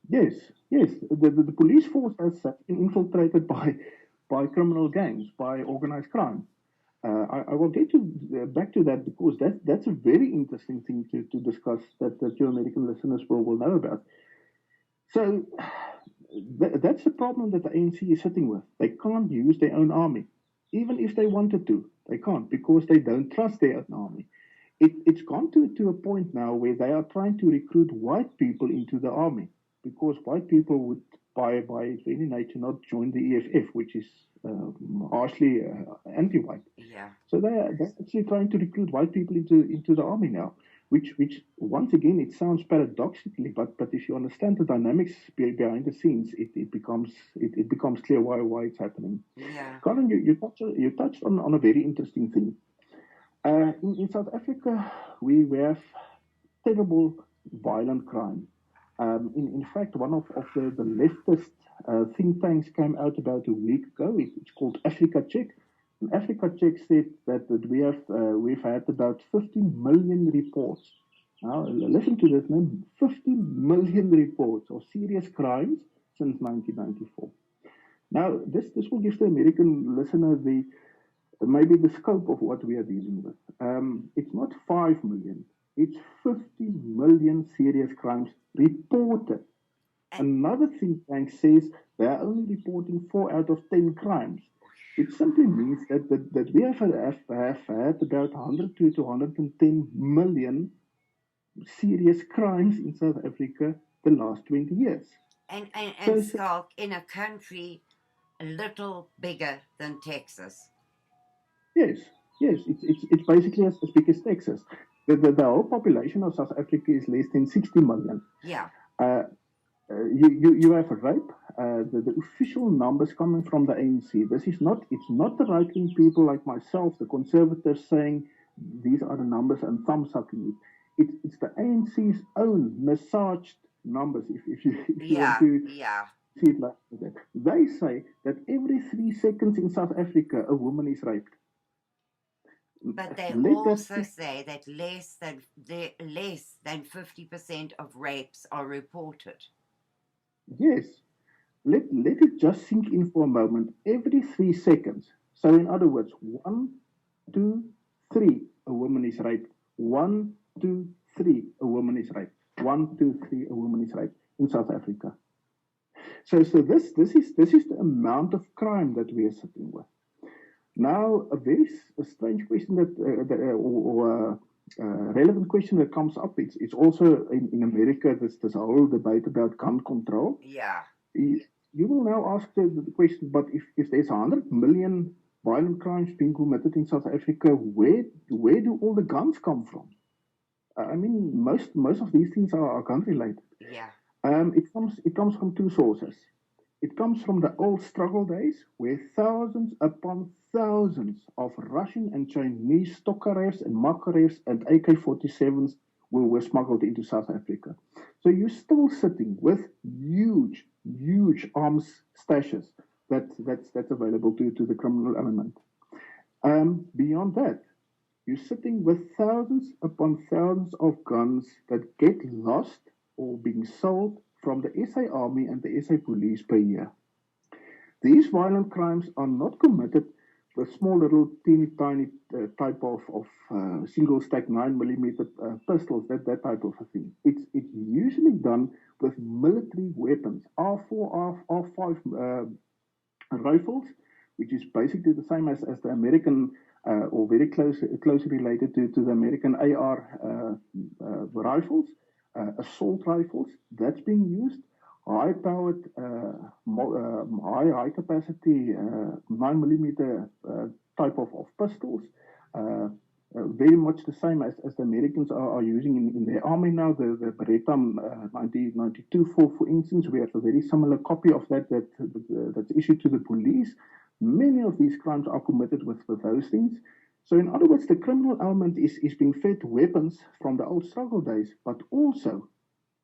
Yes, yes. The police force has been infiltrated by criminal gangs, by organized crime. I will get back to that because that's a very interesting thing to discuss that your American listeners will know about. So that's the problem that the ANC is sitting with. They can't use their own army. Even if they wanted to, they can't because they don't trust their own army. It's gone to a point now where they are trying to recruit white people into the army because white people would, by any nature, not join the EFF, which is harshly anti-white. Yeah. So they're actually trying to recruit white people into the army now, which once again it sounds paradoxically, but if you understand the dynamics behind the scenes, it becomes clear why it's happening. Yeah. Colin, you touched on a very interesting thing. In South Africa, we have terrible violent crime. In fact, one of the leftist think tanks came out about a week ago. It's called Africa Check. And Africa Check said that we've had about 50 million reports. Now, listen to this, man. 50 million reports of serious crimes since 1994. Now, this will give the American listener maybe the scope of what we are dealing with. It's not 5 million, it's 50 million serious crimes reported. Another think tank says they are only reporting 4 out of 10 crimes, which simply means that we have had about 100 to 110 million serious crimes in South Africa the last 20 years. And Schalk, in a country a little bigger than Texas. Yes, it's basically as big as Texas. The whole population of South Africa is less than 60 million. Yeah. You have a rape. The official numbers coming from the ANC. It's not the right wing people like myself, the conservatives, saying these are the numbers and thumb sucking it. It's the ANC's own massaged numbers. If you want to see it like that, they say that every 3 seconds in South Africa a woman is raped. But they also say that less than 50% of rapes are reported. Yes. Let it just sink in for a moment. Every 3 seconds. So in other words, 1, 2, 3, a woman is raped. 1, 2, 3, a woman is raped. 1, 2, 3, a woman is raped in South Africa. So this is the amount of crime that we are sitting with. Now, a strange question or relevant question that comes up. It's also in America. This whole debate about gun control. Yeah. You will now ask the question, but if there's 100 million violent crimes being committed in South Africa, where do all the guns come from? I mean, most of these things are gun related. Yeah. It comes from 2 sources. It comes from the old struggle days where thousands upon thousands of Russian and Chinese Tokarevs and Makarevs and AK-47s were smuggled into South Africa. So you're still sitting with huge arms stashes that's available to the criminal element. Beyond that, you're sitting with thousands upon thousands of guns that get lost or being sold from the SA Army and the SA Police per year. These violent crimes are not committed with small little teeny tiny type of single stack 9mm pistols, that type of a thing. It's usually done with military weapons, R4, R5 rifles, which is basically the same as the American or very closely related to the American AR rifles. Assault rifles, that's being used. high-powered, high capacity 9 millimeter type of pistols. Very much the same as the Americans are using in their army now. The Beretta 9092, for instance, we have a very similar copy of that's issued to the police. Many of these crimes are committed with those things. So, in other words, the criminal element is being fed weapons from the old struggle days, but also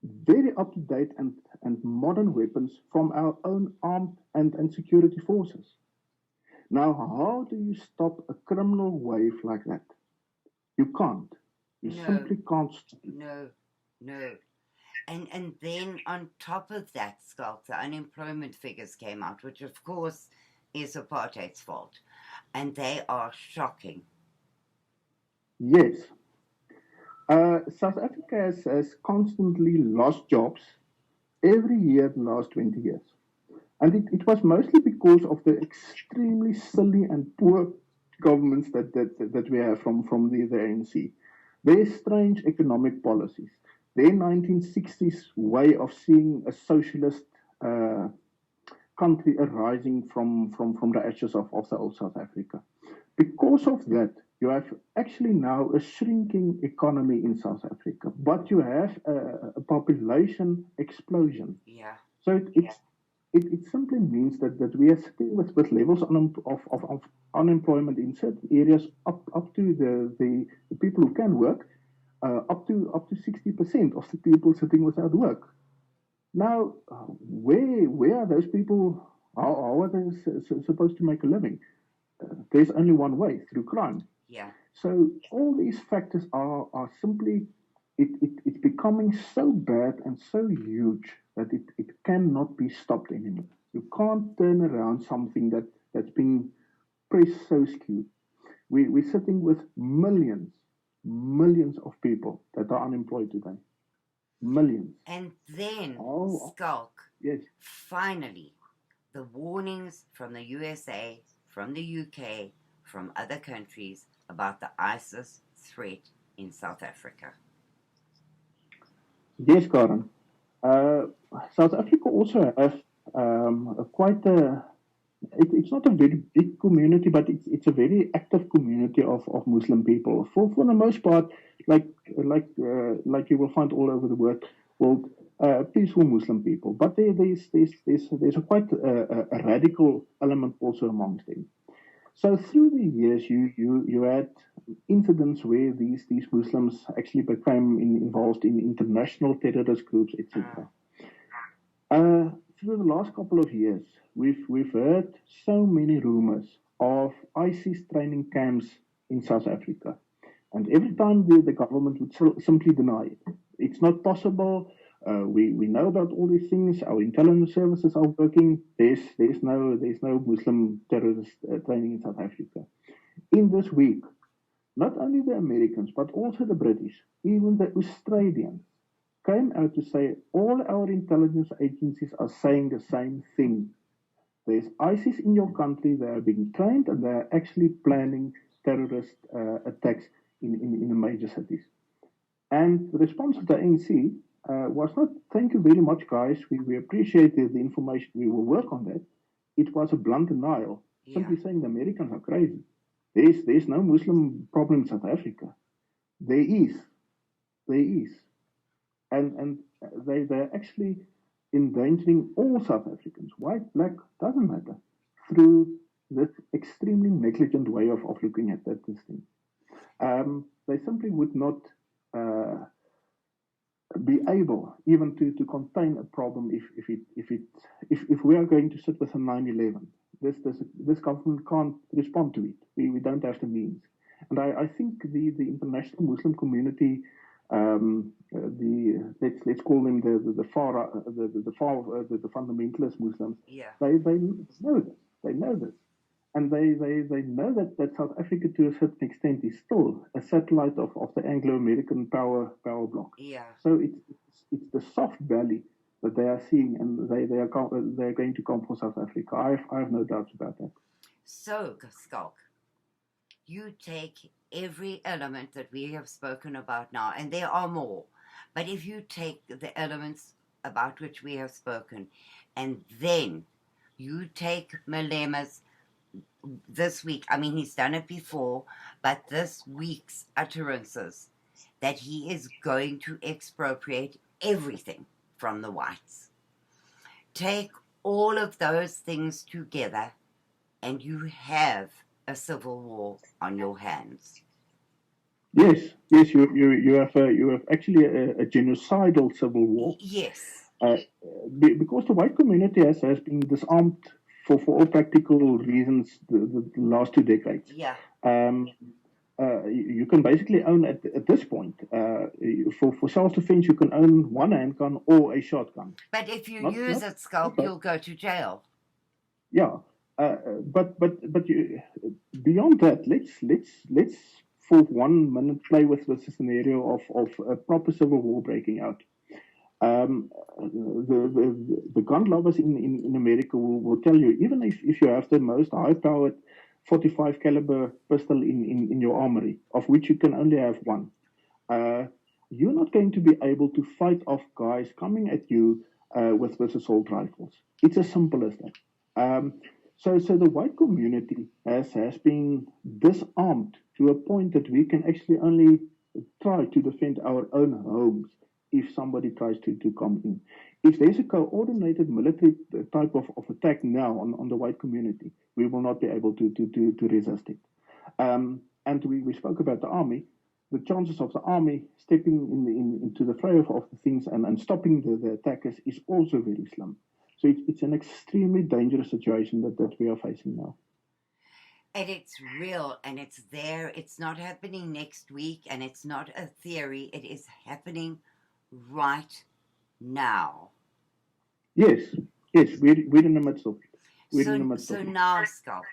very up to date and modern weapons from our own armed and security forces. Now, how do you stop a criminal wave like that? You can't. You No, simply can't stop it. no, no. And then on top of that, Schalk, the unemployment figures came out, which of course is apartheid's fault. And they are shocking. Yes. South Africa has constantly lost jobs every year in the last 20 years. And it was mostly because of the extremely silly and poor governments that we have from the ANC. Their strange economic policies, their 1960s way of seeing a socialist uh, country arising from the ashes of the old South Africa. Because of that, you have actually now a shrinking economy in South Africa, but you have a population explosion. Yeah, So it simply means that we are sitting with levels of unemployment in certain areas up to the people who can work, up to 60% of the people sitting without work. Now, where are those people? How are they supposed to make a living? There's only one way, through crime. yeah. So all these factors are simply it's becoming so bad and so huge that it cannot be stopped anymore. You can't turn around something that's being pressed so skewed. We're sitting with millions of people that are unemployed today. Millions. And then, Oh, Schalk, yes. finally, the warnings from the USA, from the UK, from other countries about the ISIS threat in South Africa. Yes, Karen. Uh, South Africa also has quite a. It's not a very big community, but it's a very active community of Muslim people. For the most part, like you will find all over the world, peaceful Muslim people. But there's a quite a radical element also amongst them. So through the years, you had incidents where these Muslims actually became involved in international terrorist groups, etc. Through the last couple of years, we've heard so many rumors of ISIS training camps in South Africa, and every time the government would simply deny it. It's not possible. We know about all these things. Our intelligence services are working. There's no Muslim terrorist training in South Africa. In this week, not only the Americans but also the British, even the Australians came out to say all our intelligence agencies are saying the same thing. There's ISIS in your country, they are being trained, and they are actually planning terrorist attacks in the major cities. And the response of the ANC was not, thank you very much, guys, we appreciate the information, we will work on that. It was a blunt denial, Yeah. simply saying the Americans are crazy. There's no Muslim problem in South Africa. There is. There is. And they're actually endangering all South Africans, white, black, doesn't matter, through this extremely negligent way of looking at this thing. They simply would not uh, be able even to contain a problem if we are going to sit with a 9/11. This government can't respond to it. We don't have the means, and I think the international Muslim community, the let's call them the far the fundamentalist Muslims, Yeah. they know this. They know this. And they know that South Africa, to a certain extent, is still a satellite of the Anglo-American power bloc. Yeah. So it's the soft belly that they are seeing, and they're going to come for South Africa. I have no doubts about that. So, Schalk, you take every element that we have spoken about now, and there are more, but if you take the elements about which we have spoken, and then you take Malema's this week, I mean, he's done it before, but this week's utterances that he is going to expropriate everything from the whites. Take all of those things together, and you have a civil war on your hands. Yes, you have actually a genocidal civil war. Yes. Because the white community has been disarmed for all practical reasons the last 2 decades. Yeah. You can basically own at this point for self-defense. You can own one handgun or a shotgun. But if you use it, Schalk, you'll go to jail. Yeah, but you, beyond that, let's for 1 minute play with the scenario of a proper civil war breaking out. The gun lovers in America will tell you, even if you have the most high-powered 45 caliber pistol in your armory, of which you can only have one, you're not going to be able to fight off guys coming at you with assault rifles. It's as simple as that. So the white community has been disarmed to a point that we can actually only try to defend our own homes if somebody tries to come in. If there's a coordinated military type of attack now on the white community, we will not be able to resist it. And we spoke about the army. The chances of the army stepping into the fray of the things and stopping the attackers is also very slim. So it's an extremely dangerous situation that we are facing now. And it's real, and it's there. It's not happening next week, and it's not a theory. It is happening right now. Yes, we're in the midst of it. So now, Schalk,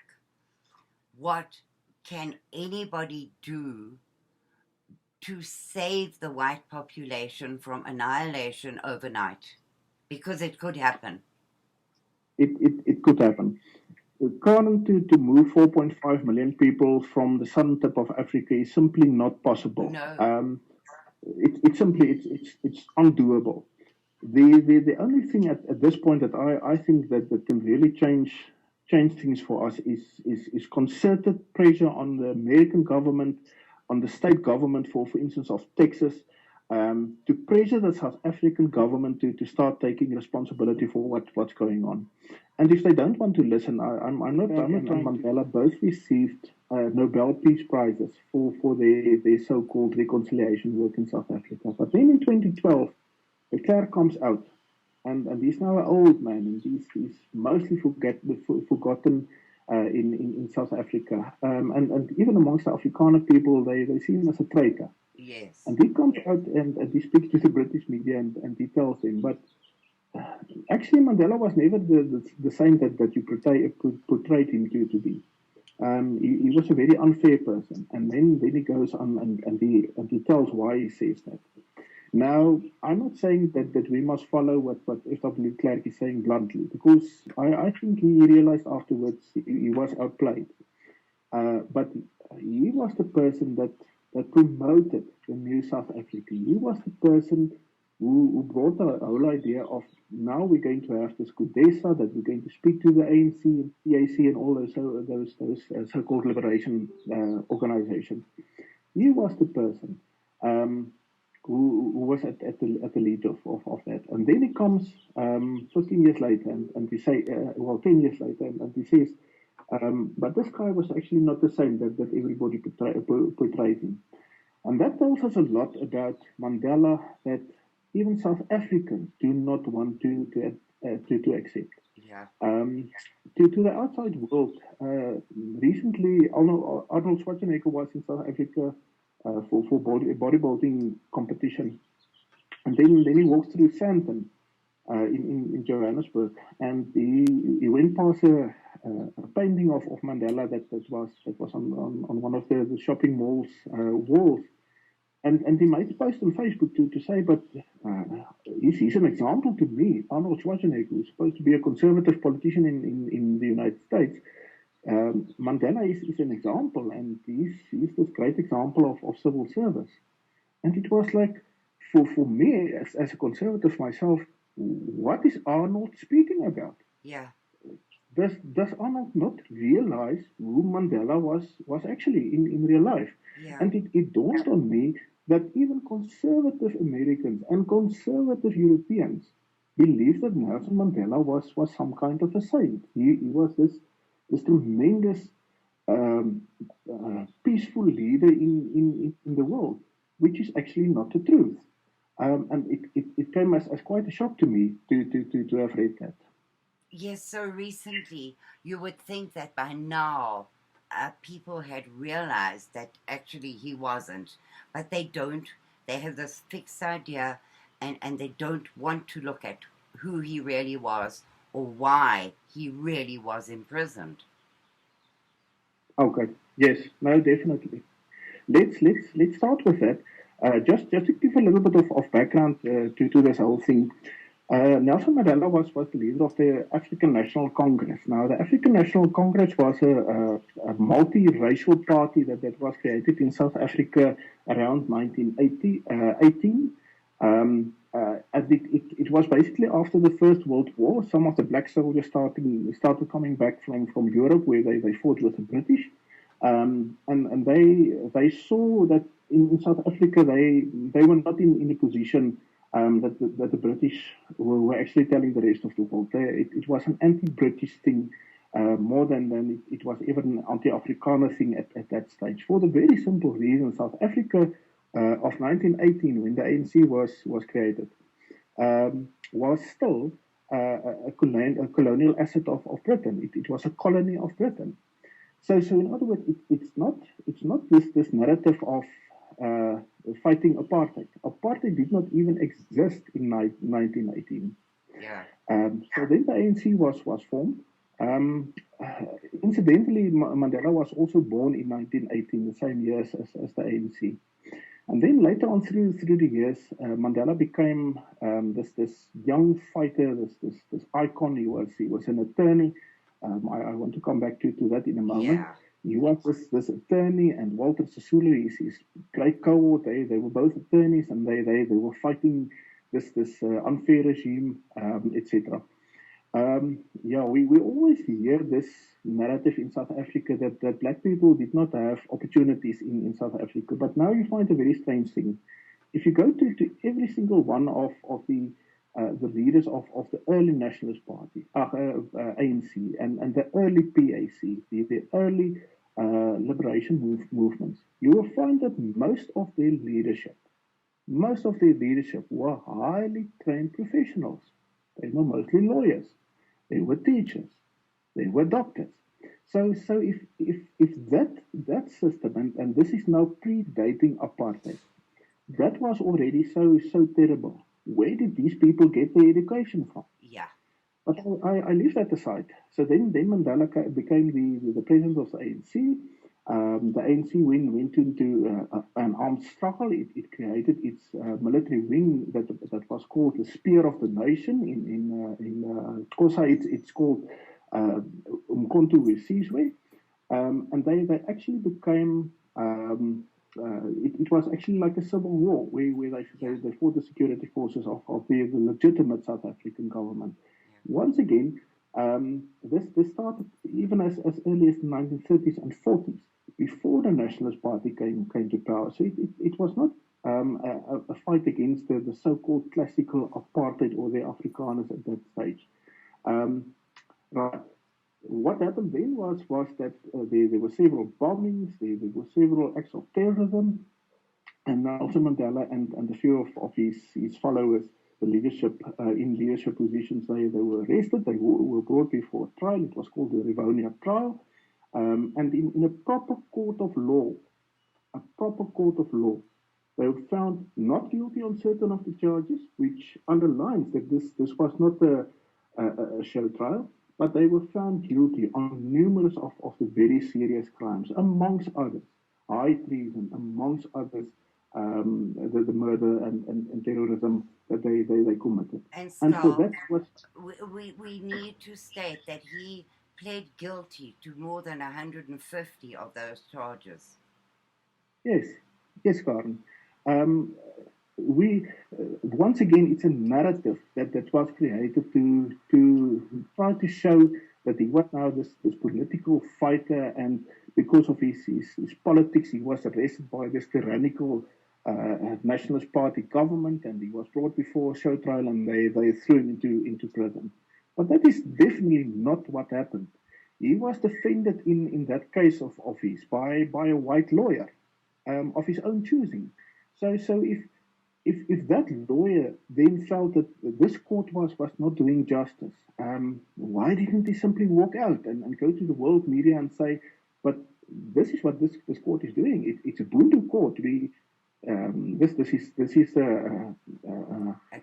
what can anybody do to save the white population from annihilation overnight? Because it could happen. It could happen. Currently, to move 4.5 million people from the southern tip of Africa is simply not possible. No. It's undoable. The only thing at this point that I think that can really change things for us is concerted pressure on the American government, on the state government, for instance, of Texas, to pressure the South African government to start taking responsibility for what's going on. And if they don't want to listen, I'm not Mandela both received Nobel Peace Prizes for their so-called reconciliation work in South Africa. But then in 2012, de Klerk comes out, and he's now an old man, and he's mostly forgotten in South Africa. And even amongst the Afrikaner people, they see him as a traitor. Yes. And he comes out and he speaks to the British media and he tells them, but actually Mandela was never the saint that you portrayed him to be. He was a very unfair person. And then he goes on and he tells why he says that. Now, I'm not saying that we must follow what F.W. Clark is saying bluntly, because I think he realized afterwards he was outplayed. But he was the person that promoted the new South Africa. He was the person who brought the whole idea of now we're going to have this Kudesa, that we're going to speak to the ANC and PAC and all those so-called liberation organizations. He was the person who was at the lead of that. And then he comes 15 years later and we say, 10 years later, and he says, but this guy was actually not the same that everybody portrayed him. And that tells us a lot about Mandela, that even South Africans do not want to accept. Yeah. To the outside world, recently Arnold Schwarzenegger was in South Africa for bodybuilding competition, and then he walks through Sandton in Johannesburg, and he went past a painting of Mandela that was on one of the shopping malls walls, and he made a post on Facebook to say, but he's an example to me. Arnold Schwarzenegger, who's supposed to be a conservative politician in the United States. Mandela is an example, and he's this great example of civil service. And it was like, for me, as a conservative myself, what is Arnold speaking about? Yeah. Does Arnold not realize who Mandela was actually in real life? Yeah. And it dawned on me that even conservative Americans and conservative Europeans believed that Nelson Mandela was some kind of a saint. He was this tremendous peaceful leader in the world, which is actually not the truth. And it came as quite a shock to me to have read that. Yes, so recently you would think that by now people had realized that actually he wasn't, but they don't. They have this fixed idea, and they don't want to look at who he really was or why he really was imprisoned. Okay. Yes. No. Definitely. Let's start with that. Just to give a little bit of background to this whole thing. Nelson Mandela was the leader of the African National Congress. Now, the African National Congress was a multi-racial party that was created in South Africa around 1918. And it was basically after the First World War. Some of the black soldiers started coming back from Europe, where they fought with the British. And they saw that in South Africa they were not in a position that the British were actually telling the rest of the world. It was an anti-British thing more than it was even an anti-Afrikaner thing at that stage. For the very simple reason, South Africa of 1918, when the ANC was created, was still a colonial asset of Britain. It was a colony of Britain. So in other words, it's not this narrative of fighting apartheid. Apartheid did not even exist in 1918. Yeah. So then the ANC was formed. Um, Incidentally, Mandela was also born in 1918, the same year as the ANC. And then later on through the years, Mandela became this young fighter, this icon. He was an attorney. I want to come back to that in a moment. Yeah. He was this attorney, and Walter Sisulu, his great cohort. They were both attorneys, and they were fighting this unfair regime, etc. Yeah, we always hear this narrative in South Africa that black people did not have opportunities in South Africa. But now you find a very strange thing. If you go to every single one of the leaders of the early Nationalist Party, ANC, and the early PAC, the early liberation movements, you will find that most of their leadership were highly trained professionals. They were mostly lawyers. They were teachers. They were doctors. So if that system, and this is now predating apartheid, that was already so terrible. Where did these people get their education from? Yeah. But I leave that aside. So then Mandela became the president of the ANC. The ANC went into an armed struggle. It created its military wing that was called the Spear of the Nation. In Xhosa, it's called Umkhonto weSizwe. And they actually became. It was actually like a civil war where they fought the security forces of the legitimate South African government. Once again, this started even as early as the 1930s and 40s, before the Nationalist Party came to power. So it was not a fight against the so-called classical apartheid or the Afrikaners at that stage. Right. What happened then was that there were several bombings, there were several acts of terrorism, and Nelson Mandela and a few of his followers, the leadership in leadership positions, they were arrested. They were brought before a trial. It was called the Rivonia trial, and in a proper court of law, they were found not guilty on certain of the charges, which underlines that this was not a show trial, but they were found guilty on numerous of the very serious crimes, amongst others, high treason, amongst others, the murder and terrorism that they committed. And And so still, that was, we need to state that he pled guilty to more than 150 of those charges. yes, yes, Karen. Um, we once again, it's a narrative that was created to try to show that he was now this political fighter, and because of his politics, he was arrested by this tyrannical nationalist party government, and he was brought before a show trial, and they threw him into prison. But that is definitely not what happened. He was defended in that case of his by a white lawyer of his own choosing. So if that lawyer then felt that this court was not doing justice, why didn't he simply walk out and go to the world media and say, but this is what this court is doing. It's a Bundu court. This is a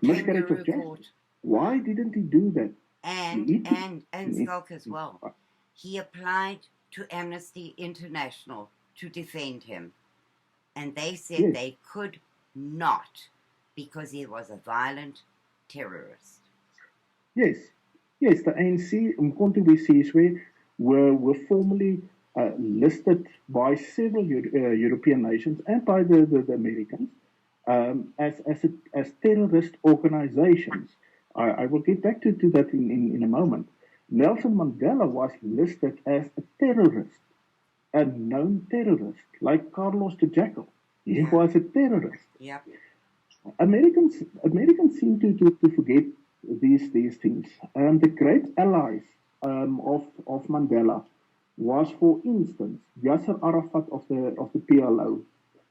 miscarriage of justice. Court. Why didn't he do that? And Schalk as well. He applied to Amnesty International to defend him, and they said they could not because he was a violent terrorist. Yes, the ANC Umkhonto we were formally listed by several European nations and by the Americans as terrorist organizations. I will get back to that in a moment. Nelson Mandela was listed as a terrorist, a known terrorist, like Carlos the Jackal. He was a terrorist. Yeah. Americans seem to forget these things. The great allies of Mandela was, for instance, Yasser Arafat of the PLO,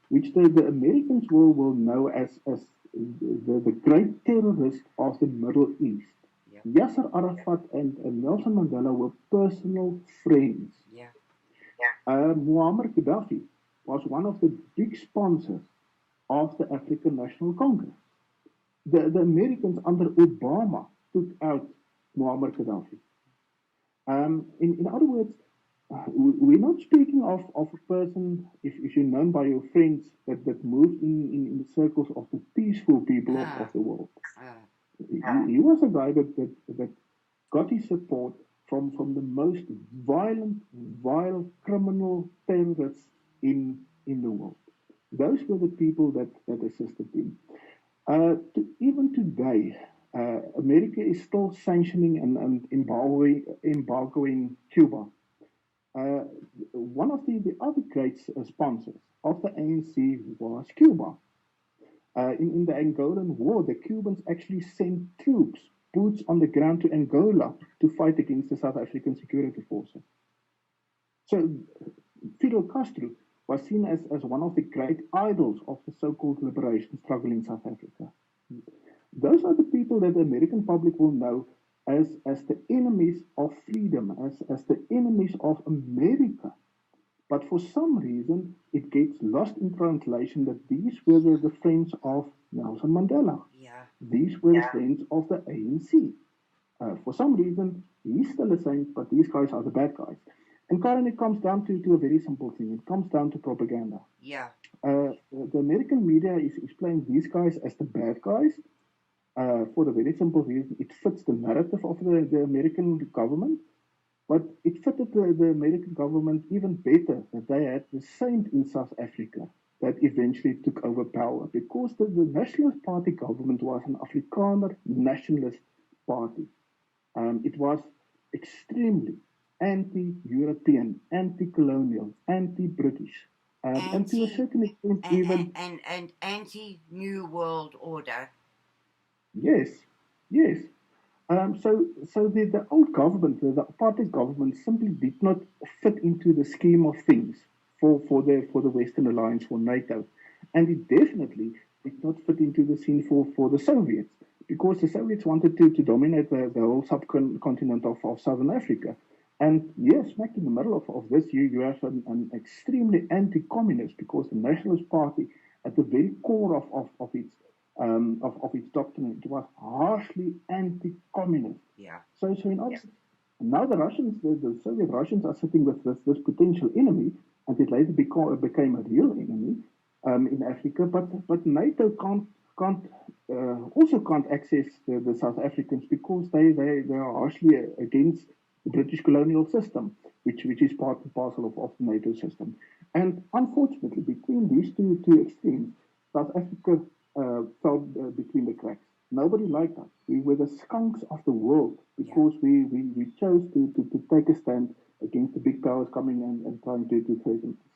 which the Americans will know as the great terrorist of the Middle East. Yeah. Yasser Arafat and Nelson Mandela were personal friends. Yeah. Muammar Gaddafi was one of the big sponsors of the African National Congress. The Americans under Obama took out Muammar Gaddafi. In other words, we're not speaking of a person, if you're known by your friends, that moved in the circles of the peaceful people of the world. He was a guy that got his support from the most violent, vile, criminal terrorists in the world. Those were the people that assisted him. Even today, America is still sanctioning and embargoing Cuba. One of the other great sponsors of the ANC was Cuba. In the Angolan War, the Cubans actually sent troops, boots on the ground to Angola to fight against the South African security forces. So Fidel Castro was seen as one of the great idols of the so-called liberation struggle in South Africa. Those are the people that the American public will know as the enemies of freedom, as the enemies of America. But for some reason, it gets lost in translation that these were the friends of Nelson Mandela. Yeah. These were the friends of the ANC. For some reason, he's still a saint, but these guys are the bad guys. And Karen, it comes down to a very simple thing. It comes down to propaganda. Yeah. The American media is playing these guys as the bad guys for the very simple reason it fits the narrative of the American government. But it fitted the American government even better that they had the saint in South Africa that eventually took over power, because the Nationalist Party government was an Afrikaner nationalist party. It was extremely anti-European, anti-colonial, anti-British, and to a certain extent even and anti-New World Order. Yes. So the old government, the apartheid government, simply did not fit into the scheme of things for the Western Alliance, for NATO, and it definitely did not fit into the scene for the Soviets, because the Soviets wanted to dominate the whole subcontinent of Southern Africa. And yes, smack in the middle of this, you have an extremely anti-communist, because the Nationalist Party, at the very core of its doctrine, it was harshly anti-communist. Yeah. So in other words, now the Russians, the Soviet Russians, are sitting with this potential enemy, and it later became a real enemy in Africa. But NATO can't access the South Africans, because they are harshly against the British colonial system, which is part and parcel of the NATO system. And unfortunately, between these two extremes, South Africa fell between the cracks. Nobody liked us. We were the skunks of the world Yeah. because we chose to take a stand against the big powers coming and trying to threaten us.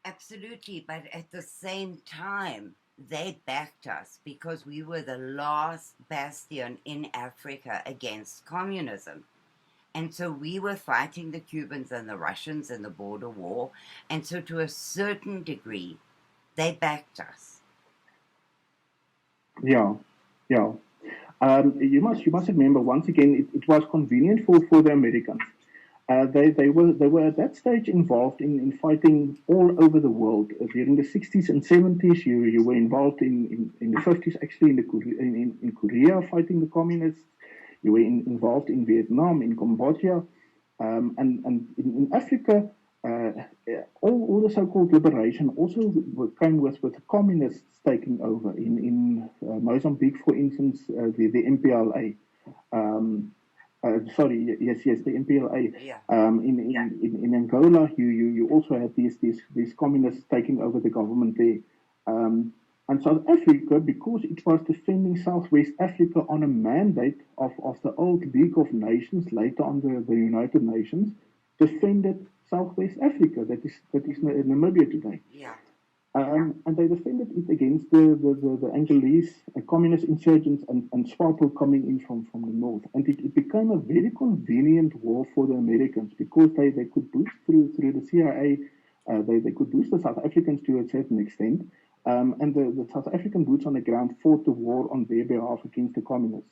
Absolutely, but at the same time, they backed us because we were the last bastion in Africa against communism. And so we were fighting the Cubans and the Russians in the border war. And so to a certain degree, they backed us. Yeah, yeah. You must remember once again it was convenient for the Americans. They were at that stage involved in fighting all over the world. During the 60s and 70s, you were involved in the 50s actually in Korea fighting the communists. You were involved in Vietnam, in Cambodia, and in Africa. Uh, all the so-called liberation also came with the communists taking over in Mozambique, for instance, the MPLA. Um, yes, the MPLA. Yeah. In Angola, you also had these communists taking over the government there. And South Africa, because it was defending Southwest Africa on a mandate of the old League of Nations, later on the United Nations, defended Southwest Africa, that is Namibia today. Yeah. And they defended it against the Angolese communist insurgents and SWAPO coming in from the north. And it became a very convenient war for the Americans because they could boost through the CIA, they could boost the South Africans to a certain extent. And the South African boots on the ground fought the war on their behalf against the communists.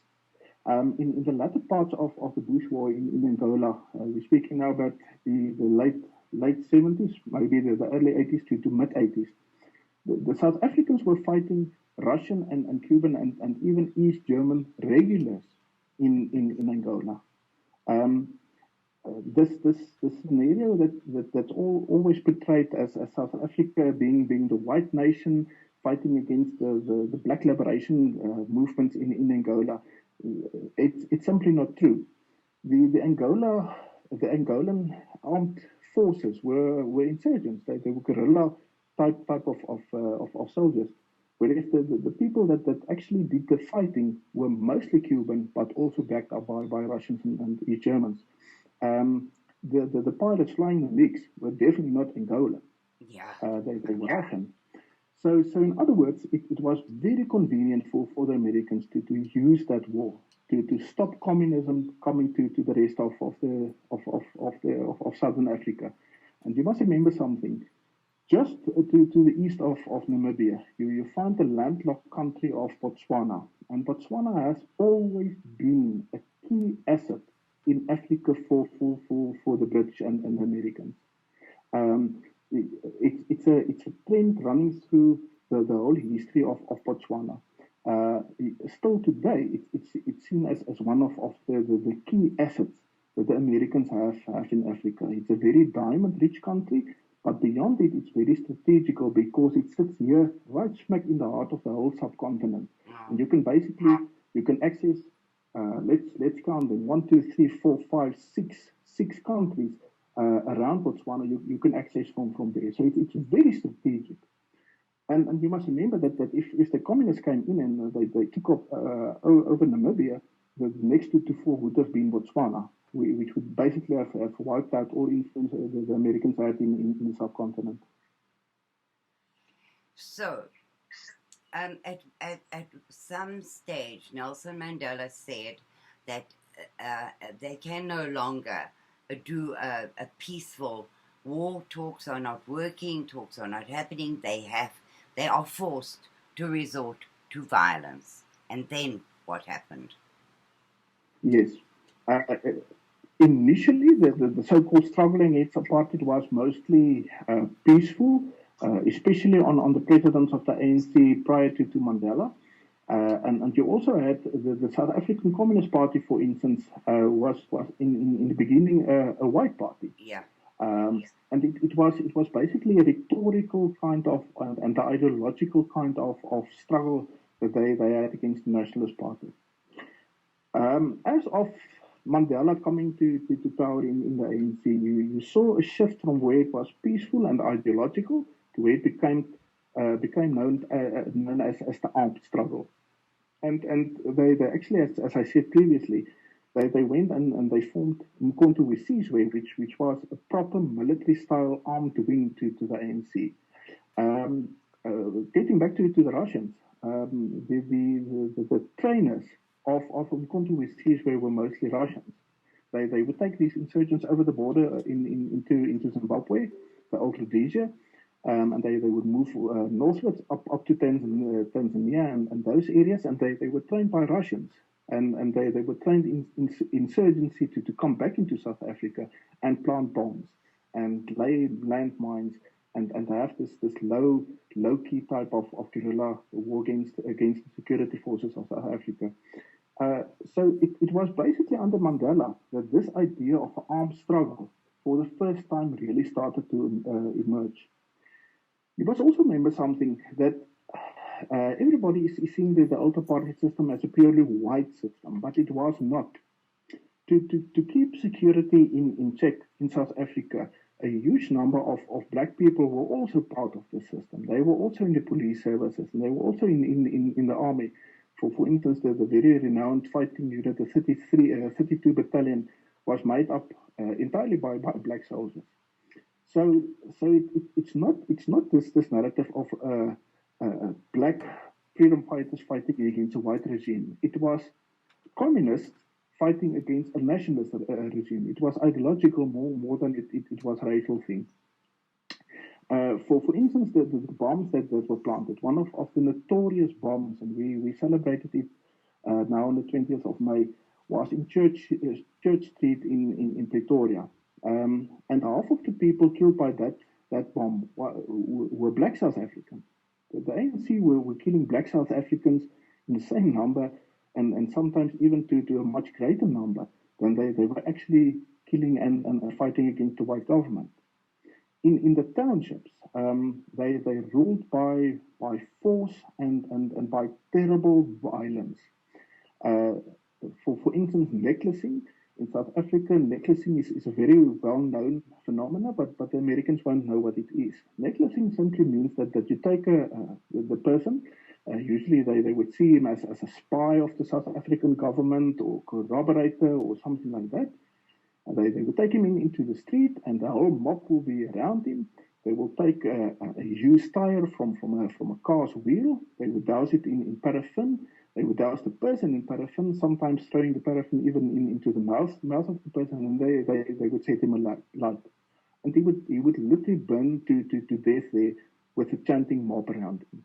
In the latter parts of the Bush War in Angola, we're speaking now about the late 70s, maybe the early 80s to mid 80s. The South Africans were fighting Russian and Cuban and even East German regulars in Angola. Um, this scenario that's always portrayed as South Africa being the white nation fighting against the black liberation movements in Angola, it's simply not true. The Angolan armed forces were insurgents. They were guerrilla type of soldiers. Whereas the people that actually did the fighting were mostly Cuban, but also backed up by Russians and East Germans. Um, the pilots flying the MiGs were definitely not Angolan. Yeah. They were Russian. So in other words, it was very convenient for the Americans to use that war to stop communism coming to the rest of Southern Africa. And you must remember something. Just to the east of Namibia, you find the landlocked country of Botswana. And Botswana has always been a key asset in Africa for the British and the Americans. Um, it's a trend running through the whole history of Botswana. Still today, it's seen as one of the key assets that the Americans have in Africa. It's a very diamond-rich country, but beyond it, it's very strategical because it sits here right smack in the heart of the whole subcontinent. And you can access let's count them 1, 2, 3, 4, 5, 6 countries around Botswana. You can access from there. So it's very strategic. And you must remember that if the communists came in and they took up over Namibia, the next two to four would have been Botswana, which would basically have wiped out all influence the Americans had in the subcontinent. So, at some stage, Nelson Mandela said that they can no longer do a peaceful war. Talks are not working. Talks are not happening. They are forced to resort to violence. And then what happened? Yes. Initially, the so-called struggle against apartheid was mostly peaceful, especially on the presidents of the ANC prior to Mandela. And you also had the South African Communist Party, for instance, was in the beginning a white party. Yeah. And it was basically a rhetorical kind of and the ideological kind of struggle that they had against the Nationalist Party. As of Mandela coming to power in the ANC, you saw a shift from where it was peaceful and ideological to where it became became known as the armed struggle. And they actually, as I said previously, they went and they formed Mkhonto Wesizwe, which was a proper military style armed wing to the ANC. Um, Getting back to the Russians, the trainers of Mkhonto Wesizwe were mostly Russians. They would take these insurgents over the border into Zimbabwe, the old Rhodesia, and they would move northwards up to Tanzania and those areas, and they were trained by Russians. And they were trained in insurgency to come back into South Africa and plant bombs and lay landmines and have this low key type of guerrilla war against the security forces of South Africa. So it was basically under Mandela that this idea of an armed struggle for the first time really started to emerge. You must also remember something that everybody is seeing the old apartheid system as a purely white system, but it was not. To keep security in check in South Africa, a huge number of black people were also part of the system. They were also in the police services, and they were also in the army. For instance, the very renowned fighting unit, the 32 Battalion, was made up entirely by black soldiers. So it's not this narrative of black freedom fighters fighting against a white regime. It was communists fighting against a nationalist regime. It was ideological more than it was a racial thing. For instance, the bombs that were planted, one of the notorious bombs, and we celebrated it now on the 20th of May, was in Church Street in Pretoria. And half of the people killed by that bomb were black South Africans. The ANC were killing black South Africans in the same number, and sometimes even to a much greater number than they were actually killing and fighting against the white government. In the townships, they ruled by force and by terrible violence. For instance, necklacing. In South Africa, necklacing is a very well-known phenomenon, but the Americans won't know what it is. Necklacing simply means that you take the person, usually they would see him as a spy of the South African government or corroborator or something like that. They would take him into the street, and the whole mob will be around him. They will take a used tire from a car's wheel. They would douse it in paraffin. They would douse the person in paraffin, sometimes throwing the paraffin even into the mouth of the person, and they would set him alight. And he would literally burn to death there with a chanting mob around him.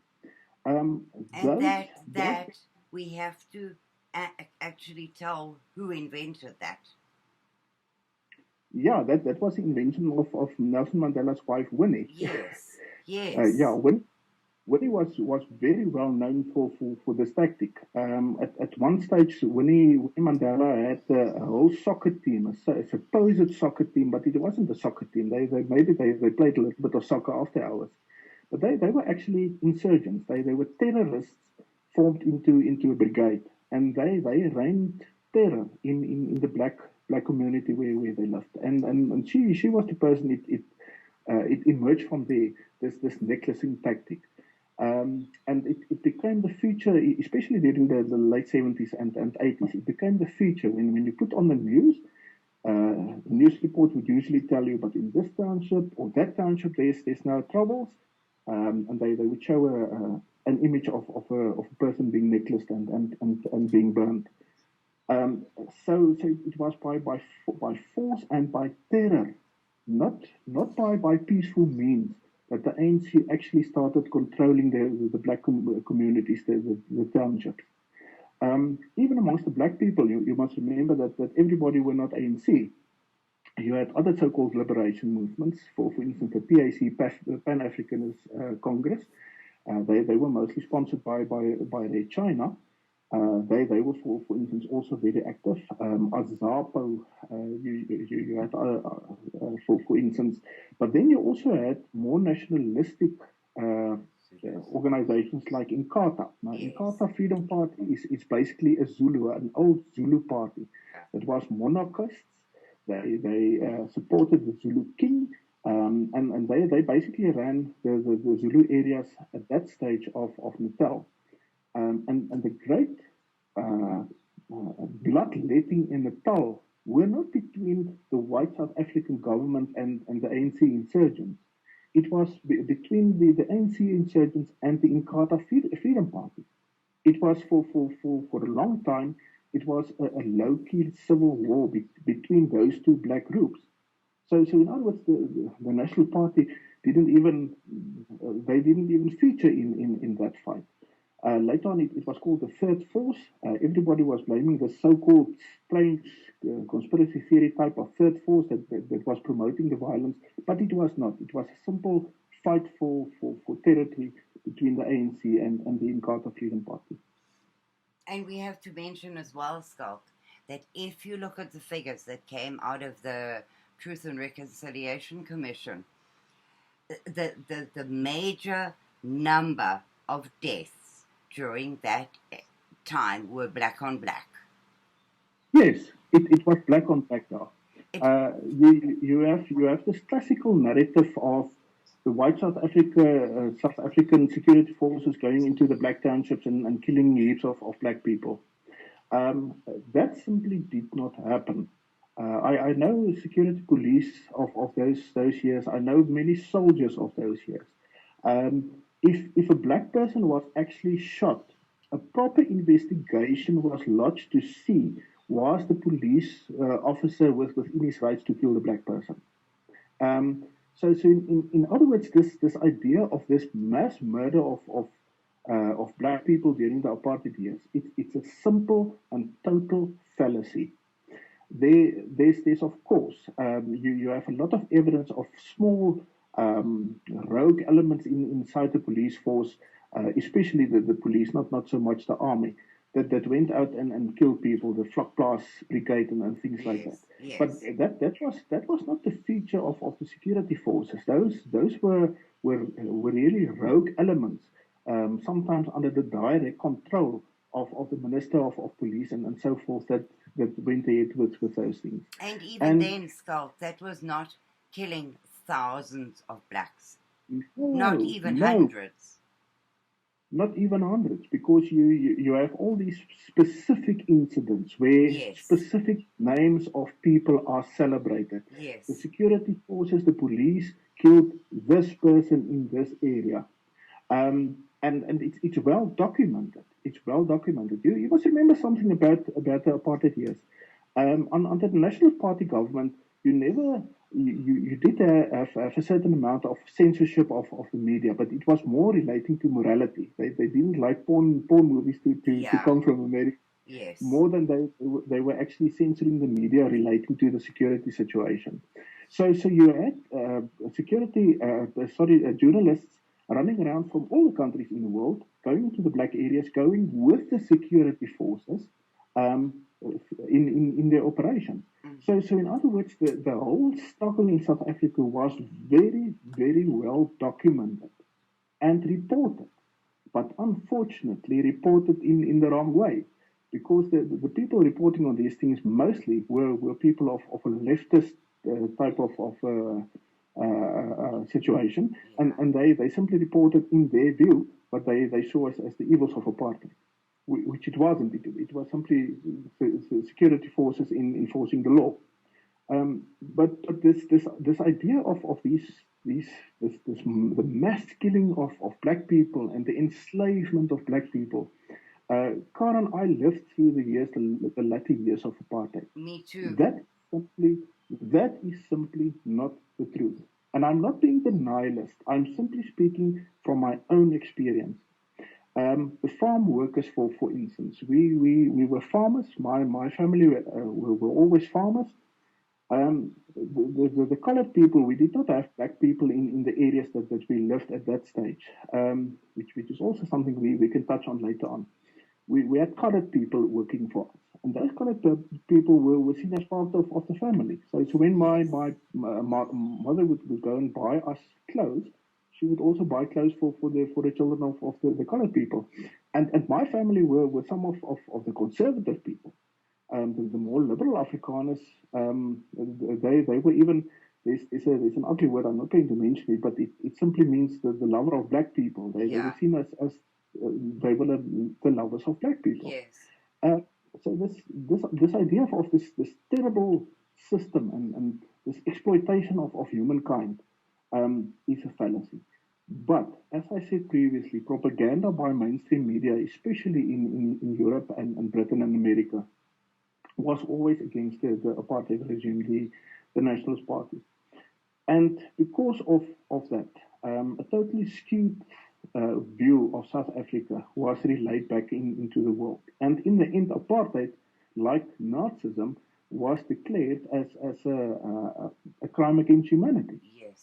And that we have to actually tell who invented that. Yeah, that was the invention of Nelson Mandela's wife, Winnie. Yes. Winnie was very well known for this tactic. At one stage, Winnie Mandela had a whole soccer team, a supposed soccer team, but it wasn't a soccer team. They played a little bit of soccer after hours, but they were actually insurgents. They were terrorists formed into a brigade, and they rained terror in the black community where they lived. And she was the person it emerged from there, this necklacing tactic. And it became the feature, especially during the late 70s and 80s. It became the feature when you put on the news. The news report would usually tell you, but in this township or that township, there's no troubles. And they would show an image of a person being necklaced and being burned. So it was by force and by terror, not by peaceful means, that the ANC actually started controlling the black communities, the townships. Even amongst the black people, you must remember that everybody were not ANC. You had other so-called liberation movements, for instance, the PAC, Pan-Africanist Congress. They were mostly sponsored by China. They were, for instance, also very active. As ZAPO, you had, for instance. But then you also had more nationalistic organizations like Inkatha. Now, Inkatha Freedom Party is basically an old Zulu party that was monarchists. They supported the Zulu king, And they basically ran the Zulu areas at that stage of Natal. And the great uh, bloodletting in Natal were not between the white South African government and the ANC insurgents. It was between the ANC insurgents and the Inkatha Freedom Party. It was for a long time, it was a low-key civil war between those two black groups. So in other words, the National Party didn't even they didn't even feature in that fight. Later on, it was called the Third Force. Everybody was blaming the so-called strange conspiracy theory type of Third Force that was promoting the violence, but it was not. It was a simple fight for territory between the ANC and the Inkatha Freedom Party. And we have to mention as well, Schalk, that if you look at the figures that came out of the Truth and Reconciliation Commission, the major number of deaths during that time were black on black. Yes, it was black on black now. You have this classical narrative of the white South African security forces going into the black townships and killing heaps of black people. That simply did not happen. I know security police of those years. I know many soldiers of those years. If a black person was actually shot, a proper investigation was lodged to see was the police officer within his rights to kill the black person. So in other words, this idea of this mass murder of black people during the apartheid years, it's a simple and total fallacy. There's of course, you have a lot of evidence of small rogue elements inside the police force, especially the police, not so much the army, that went out and killed people, the Vlakplaas Brigade and things like that. Yes. But that was not the feature of the security forces. Those were really rogue elements, sometimes under the direct control of the Minister of Police and so forth that went ahead with those things. And even then, Schalk, that was not killing thousands of blacks. Not even hundreds. Not even hundreds, because you have all these specific incidents where specific names of people are celebrated. Yes. The security forces, the police killed this person in this area. And it's well documented. It's well documented. You must remember something about the apartheid years. Under the National Party government, you did have a certain amount of censorship of the media, but it was more relating to morality. They didn't like porn movies to come from America. Yes. More than they were actually censoring the media relating to the security situation. So you had journalists running around from all the countries in the world, going into the black areas, going with the security forces in their operation. So in other words, the whole struggle in South Africa was very, very well documented and reported, but unfortunately reported in the wrong way, because the people reporting on these things mostly were people of a leftist type of situation, and they simply reported in their view what they saw as the evils of apartheid, which it wasn't. It was simply the security forces enforcing the law. But this idea of the mass killing of black people and the enslavement of black people. Karen, I lived through the latter years of apartheid. Me too. That is simply not the truth. And I'm not being the nihilist. I'm simply speaking from my own experience. The farm workers, for instance, we were farmers. My family were always farmers. The colored people, we did not have black people in the areas that we lived at that stage, which is also something we can touch on later on. We had colored people working for us, and those colored people were seen as part of the family. So when my mother would go and buy us clothes, she would also buy clothes for the children of the colored people. And my family were some of the conservative people. The more liberal Afrikaners, they were even there's an ugly word. I'm not going to mention it, but it simply means the lover of black people. They were Yeah. seen as they were the lovers of black people. Yes. Uh, so this idea of this terrible system and this exploitation of humankind is a fallacy. But as I said previously, propaganda by mainstream media, especially in Europe and Britain and America, was always against the apartheid regime, the Nationalist Party. And because of that, a totally skewed view of South Africa was relayed back into the world. And in the end, apartheid, like Nazism, was declared as a crime against humanity. Yes.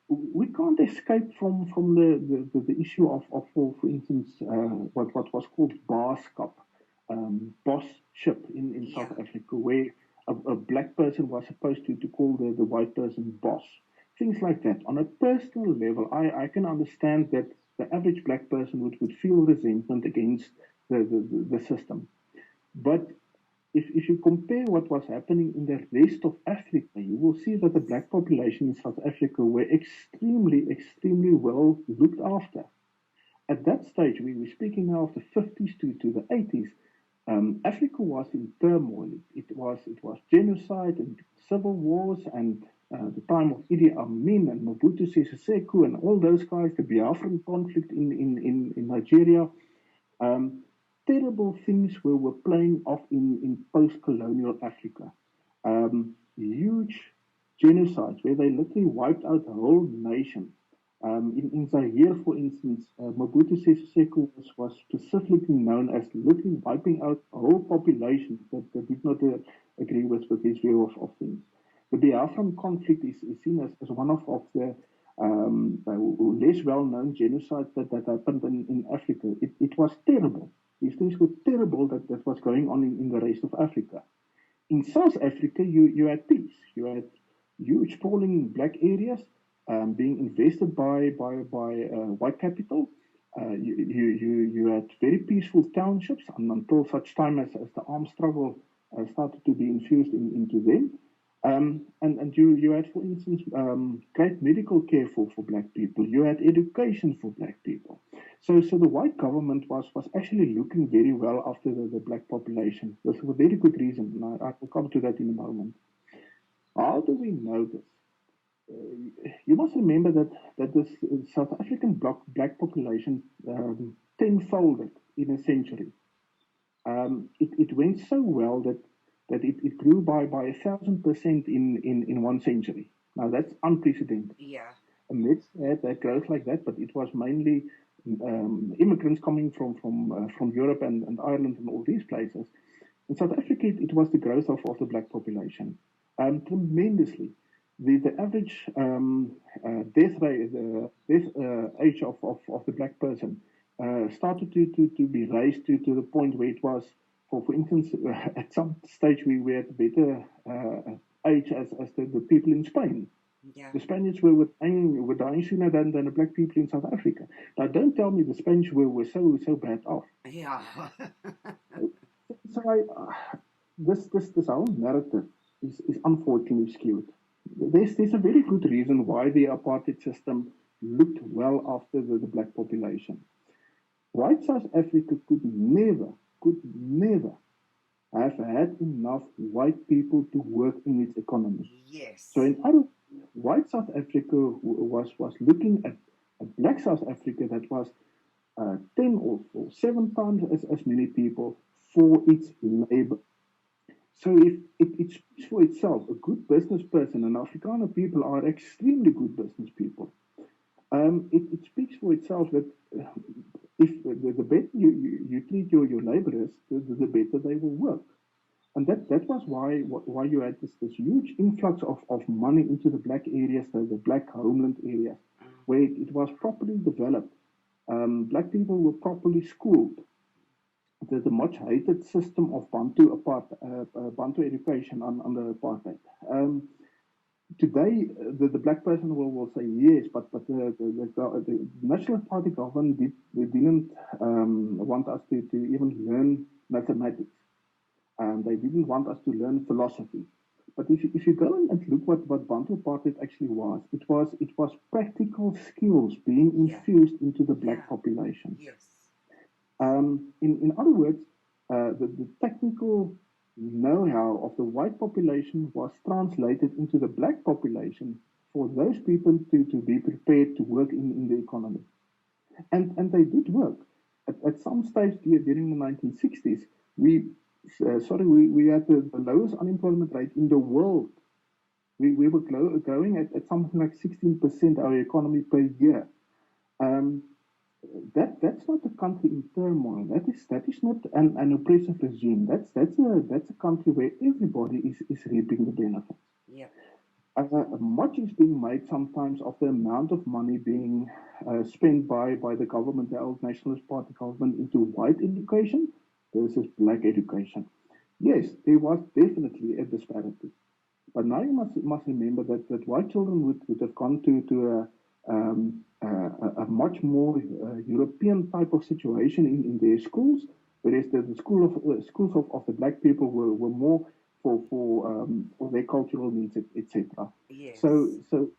We can't escape from the issue of for instance, what was called Boss Cup, boss ship in Yeah. South Africa, where a black person was supposed to call the white person boss. Things like that. On a personal level, I can understand that the average black person would feel resentment against the system. But if you compare what was happening in the rest of Africa, you will see that the black population in South Africa were extremely well looked after. At that stage, we were speaking now of the 50s to the 80s. Africa was in turmoil. It was genocide and civil wars and the time of Idi Amin and Mobutu Sese Seko and all those guys, the Biafran conflict in Nigeria. Um, Terrible things were playing off in post-colonial Africa. Huge genocides where they literally wiped out the whole nation. In Zaire, for instance, Mobutu Sese Seko was specifically known as literally wiping out a whole population that did not agree with his view of things. The Biafran conflict is seen as one of the less well-known genocides that happened in Africa. It was terrible. These things were terrible that was going on in the rest of Africa. In South Africa, you had peace. You had huge sprawling black areas being invested by white capital. You had very peaceful townships until such time as the armed struggle started to be infused into them. And you had, for instance, great medical care for black people. You had education for black people. So the white government was actually looking very well after the black population. This was a very good reason, and I will come to that in a moment. How do we know this? You must remember that this South African black population tenfolded in a century. It went so well that it grew by 1,000% in 1 century. Now that's unprecedented. Yeah. And let's had that growth like that, but it was mainly immigrants coming from Europe and Ireland and all these places. In South Africa, it was the growth of the black population tremendously. The average death rate, the death age of the black person started to be raised to the point where it was, for instance, at some stage we were at a better age as the people in Spain. Yeah. The Spaniards were dying sooner than the black people in South Africa. Now, don't tell me the Spanish were so bad off. Yeah. So this whole narrative is unfortunately skewed. There's a very good reason why the apartheid system looked well after the black population. White South Africa could never have had enough white people to work in its economy. Yes. So in other white South Africa was looking at black South Africa that was 10 or 7 times as many people for its labor. So if it speaks for itself, a good business person, and Afrikaner people are extremely good business people. It speaks for itself that if the better you treat your laborers, the better they will work. And that was why you had this huge influx of money into the black areas, the black homeland areas, where it was properly developed. Black people were properly schooled. The much hated system of Bantu education under apartheid. Today, the black person will say yes, but the National Party government didn't want us to even learn mathematics. They didn't want us to learn philosophy. But if you go and look what Bantu apartheid actually was, it was practical skills being infused into the black population. Yes. In other words, the technical know-how of the white population was translated into the black population for those people to be prepared to work in the economy. And they did work. At some stage during the 1960s, we had the lowest unemployment rate in the world. We were growing at something like 16% our economy per year. Um, that's not a country in turmoil. That is not an oppressive regime. That's a country where everybody is reaping the benefits. Yeah. Much is being made sometimes of the amount of money being spent by the government, the old Nationalist Party government, into white education versus black education. Yes, there was definitely a disparity. But now you must remember that white children would have gone to a much more European type of situation in their schools, whereas the schools of the black people were more for their cultural needs, etc. Yes. So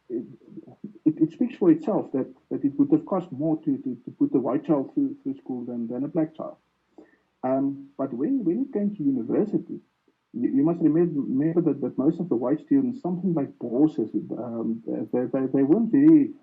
it speaks for itself that it would have cost more to put a white child through school than a black child. But when it came to university, you must remember that most of the white students, something like bosses, they weren't very,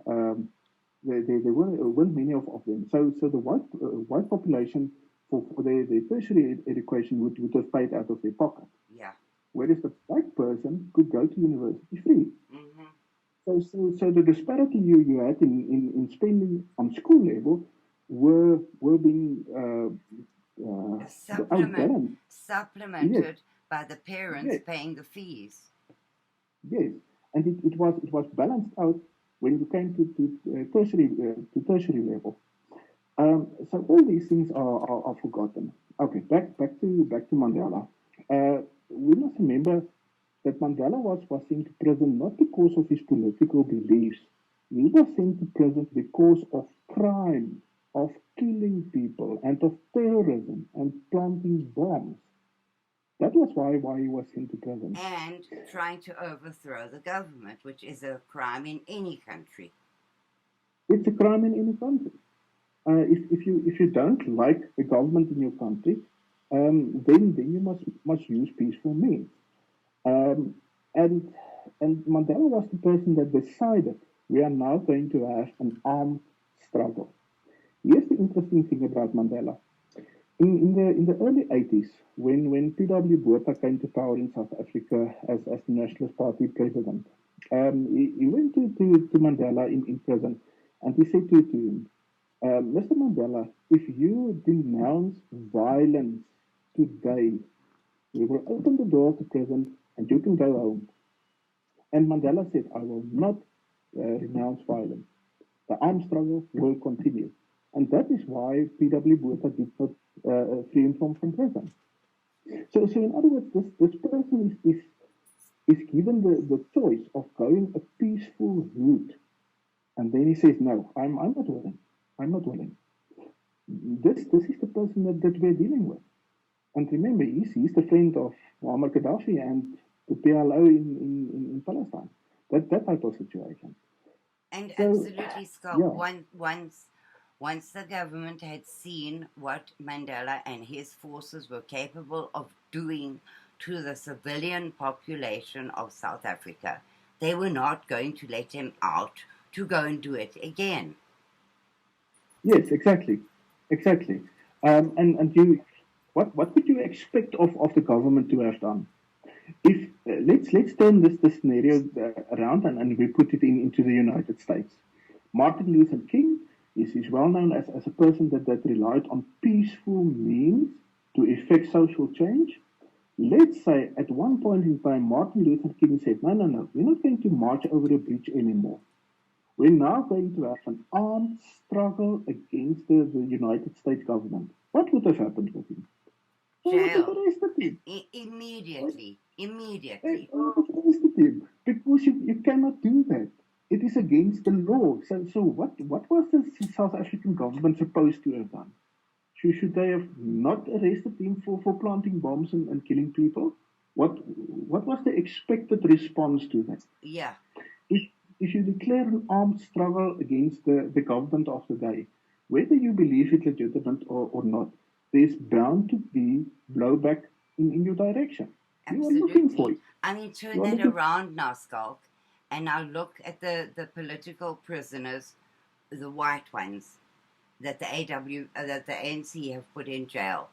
there weren't many of them. So the white population for their tertiary education would have paid out of their pocket. Yeah. Whereas the black person could go to university free. Mm-hmm. So the disparity you had in spending on school level were being Supplemented yes, by the parents yes, paying the fees. yes, and it was balanced out when you came to tertiary level. So all these things are forgotten. Okay, back to Mandela. We must remember that Mandela was sent to prison not because of his political beliefs. He was sent to prison because of crime, of killing people, and of terrorism and planting bombs. That was why he was sent to prison. And trying to overthrow the government, which is a crime in any country. It's a crime in any country. If you don't like the government in your country, then you must use peaceful means. Um, and and Mandela was the person that decided we are now going to have an armed struggle. Here's the interesting thing about Mandela. In the early 80s, when P.W. Botha came to power in South Africa as the Nationalist Party president, he went to Mandela in prison and he said to him, Mr. Mandela, if you denounce violence today, we will open the door to prison and you can go home. And Mandela said, I will not renounce violence. The armed struggle will continue. And that is why P.W. Botha did not free him from prison. So in other words, this person is given the choice of going a peaceful route. And then he says, no, I'm not willing. I'm not willing. This is the person that we're dealing with. And remember, he's the friend of Muammar Gaddafi and the PLO in Palestine. That type of situation. And So, absolutely, Schalk, yeah, once the government had seen what Mandela and his forces were capable of doing to the civilian population of South Africa, they were not going to let him out to go and do it again. yes, exactly. And what could you expect of the government to have done? If let's turn this scenario around and we put it into the United States. Martin Luther King is well known as a person that relied on peaceful means to effect social change. Let's say at one point in time, Martin Luther King said, no, we're not going to march over a bridge anymore. We're now going to have an armed struggle against the United States government. What would have happened with him? They would have Jail. arrested him. Immediately. They would have arrested him because you cannot do that. It is against the law. So what was the South African government supposed to have done? Should they have not arrested him for planting bombs and killing people? What was the expected response to that? Yeah. If if you declare an armed struggle against the government of the day, whether you believe it legitimate or not, there's bound to be blowback in your direction. You are looking for Absolutely. it. I mean, turn You are that looking. around now, Schalk, and now look at the political prisoners, the white ones that that the ANC have put in jail.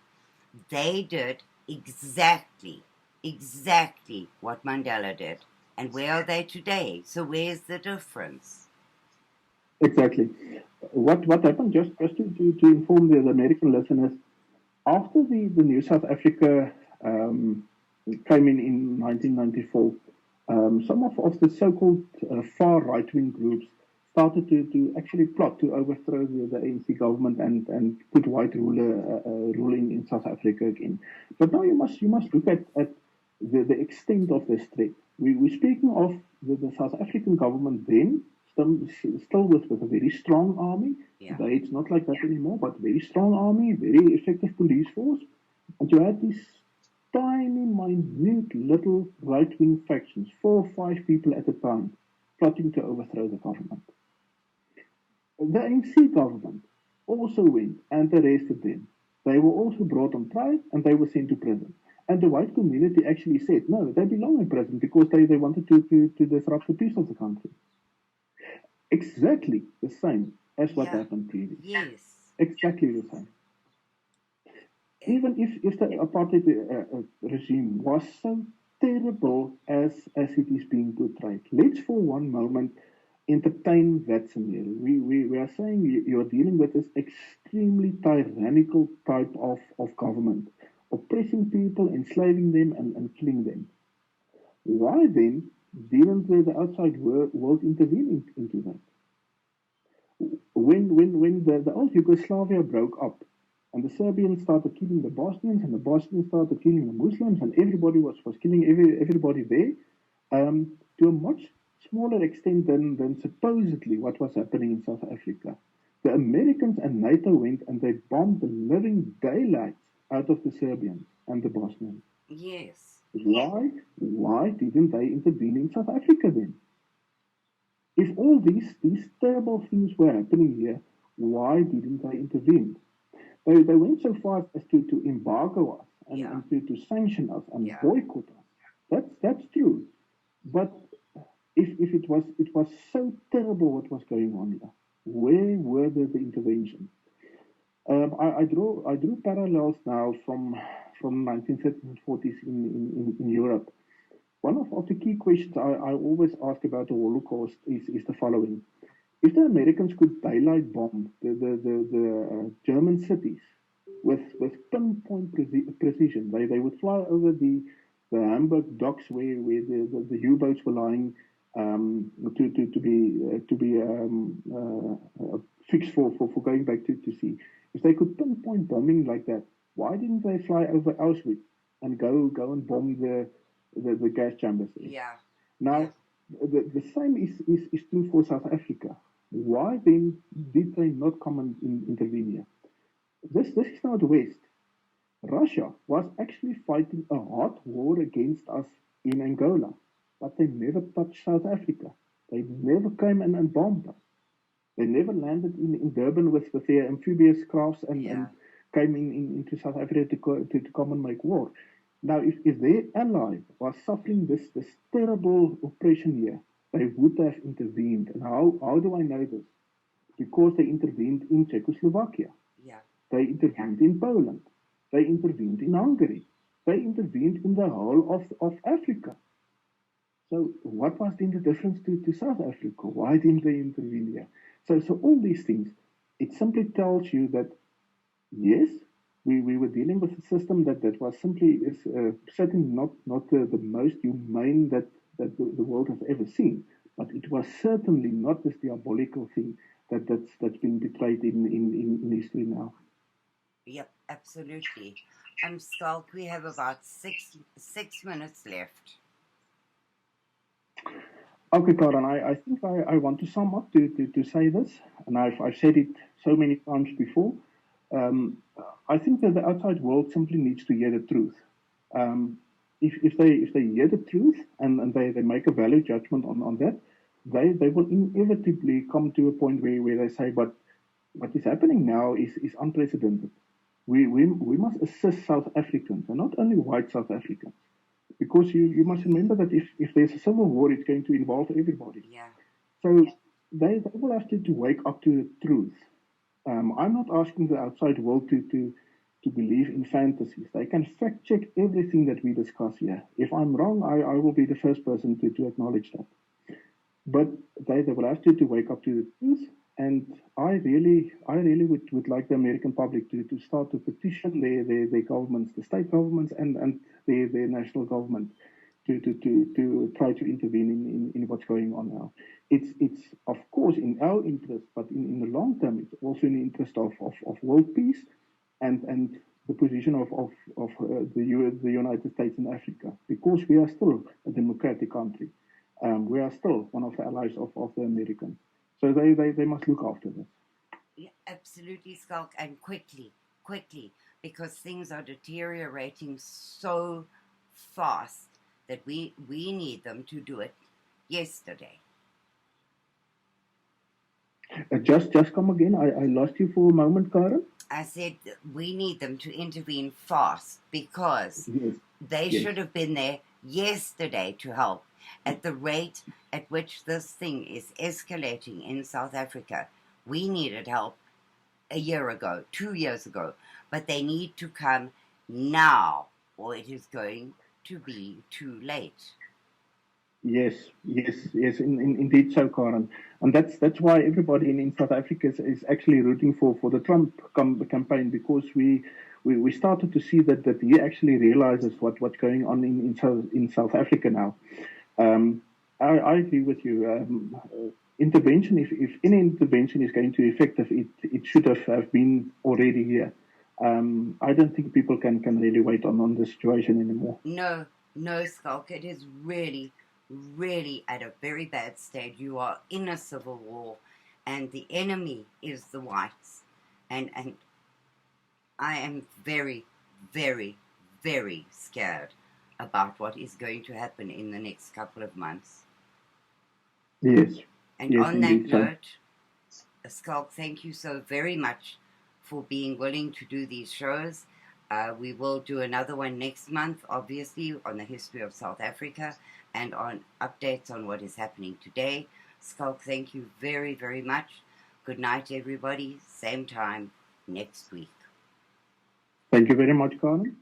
They did exactly what Mandela did. And where are they today? So where's the difference? Exactly. What happened, just to inform the American listeners, after the New South Africa came in 1994, some of the so-called far right-wing groups started to actually plot to overthrow the ANC government and put white ruling in South Africa again. But now you must look at the extent of this threat. We're speaking of the South African government then, still with a very strong army. Yeah. Today it's not like that anymore, but very strong army, very effective police force. And you had these tiny, minute little right wing factions, 4 or 5 people at a time, plotting to overthrow the government. The ANC government also went and arrested them. They were also brought on trial and they were sent to prison. And the white community actually said, no, they belong in prison because they wanted to disrupt the peace of the country. Exactly the same as what Yeah. happened previously. Yes. Exactly the same. Even if the apartheid regime was so terrible as it is being portrayed, let's for one moment entertain that scenario. We are saying you're dealing with this extremely tyrannical type of government, oppressing people, enslaving them, and killing them. Why then didn't the outside world intervene into that? When the old Yugoslavia broke up and the Serbians started killing the Bosnians and the Bosnians started killing the Muslims and everybody was killing everybody there, to a much smaller extent than supposedly what was happening in South Africa. The Americans and NATO went and they bombed the living daylights out of the Serbians and the Bosnians. Yes. Why didn't they intervene in South Africa then? If all these terrible things were happening here, why didn't they intervene? They went so far as to embargo us Yeah. and to sanction us and Yeah. boycott us. That's true. But if it was so terrible what was going on here, where were the interventions? I drew parallels now from 1930s and 40s in Europe. One of the key questions I always ask about the Holocaust is the following. If the Americans could daylight bomb the German cities with pinpoint precision, they would fly over the Hamburg docks where the U-boats were lying to be fixed for going back to sea. If they could pinpoint bombing like that, why didn't they fly over Auschwitz and go and bomb the gas chambers there? Yeah. Now, Yeah. the same is true for South Africa. Why then did they not come and intervene here? This is not the West. Russia was actually fighting a hot war against us in Angola, but they never touched South Africa. They never came and bombed us. They never landed in Durban with their amphibious crafts and Yeah. came into South Africa to come and make war. Now, if their ally was suffering this terrible oppression here, they would have intervened. And how do I know this? Because they intervened in Czechoslovakia. Yeah. They intervened in Poland. They intervened in Hungary. They intervened in the whole of Africa. So what was then the difference to South Africa? Why didn't they intervene here? So all these things, it simply tells you that yes, we were dealing with a system that was simply certainly not the most humane that the world has ever seen, but it was certainly not this diabolical thing that's been betrayed in history now. Yep. Absolutely. Schalk, we have about six minutes left. Okay, Karen, I think I want to sum up to say this, and I've said it so many times before. Um, I think that the outside world simply needs to hear the truth. Um, if they hear the truth and they make a valid judgment on that, they will inevitably come to a point where they say, but what is happening now is unprecedented. We must assist South Africans, and not only white South Africans, because you must remember that if there's a civil war, it's going to involve everybody. Yeah. So they will have to wake up to the truth. I'm not asking the outside world to believe in fantasies. They can fact check everything that we discuss here. If I'm wrong, I will be the first person to acknowledge that. But they will have to wake up to the truth. And I really would like the American public to start to petition their governments, the state governments and their national government to try to intervene in what's going on now. It's of course in our interest, but in the long term, it's also in the interest of world peace and the position of the United States in Africa, because we are still a democratic country. We are still one of the allies of the Americans. So they must look after this. Yeah, absolutely, Schalk, and quickly, because things are deteriorating so fast that we need them to do it yesterday. Just come again. I lost you for a moment, Karen. I said we need them to intervene fast because Yes. they should have been there yesterday to help. At the rate at which this thing is escalating in South Africa, we needed help a year ago, 2 years ago, but they need to come now or it is going to be too late. Yes, indeed so, Karen. And that's why everybody in South Africa is actually rooting for the Trump campaign, because we started to see that he actually realizes what's going on in South Africa now. I agree with you. Intervention, if any intervention is going to be effective, it should have been already here. I don't think people can really wait on the situation anymore. No, Schalk, it is really at a very bad state. You are in a civil war, and the enemy is the whites. And I am very, very, very scared about what is going to happen in the next couple of months. Yes. And yes, on that indeed, note, Schalk, thank you so very much for being willing to do these shows. We will do another one next month, obviously, on the history of South Africa and on updates on what is happening today. Schalk, thank you very, very much. Good night, everybody. Same time next week. Thank you very much, Karen.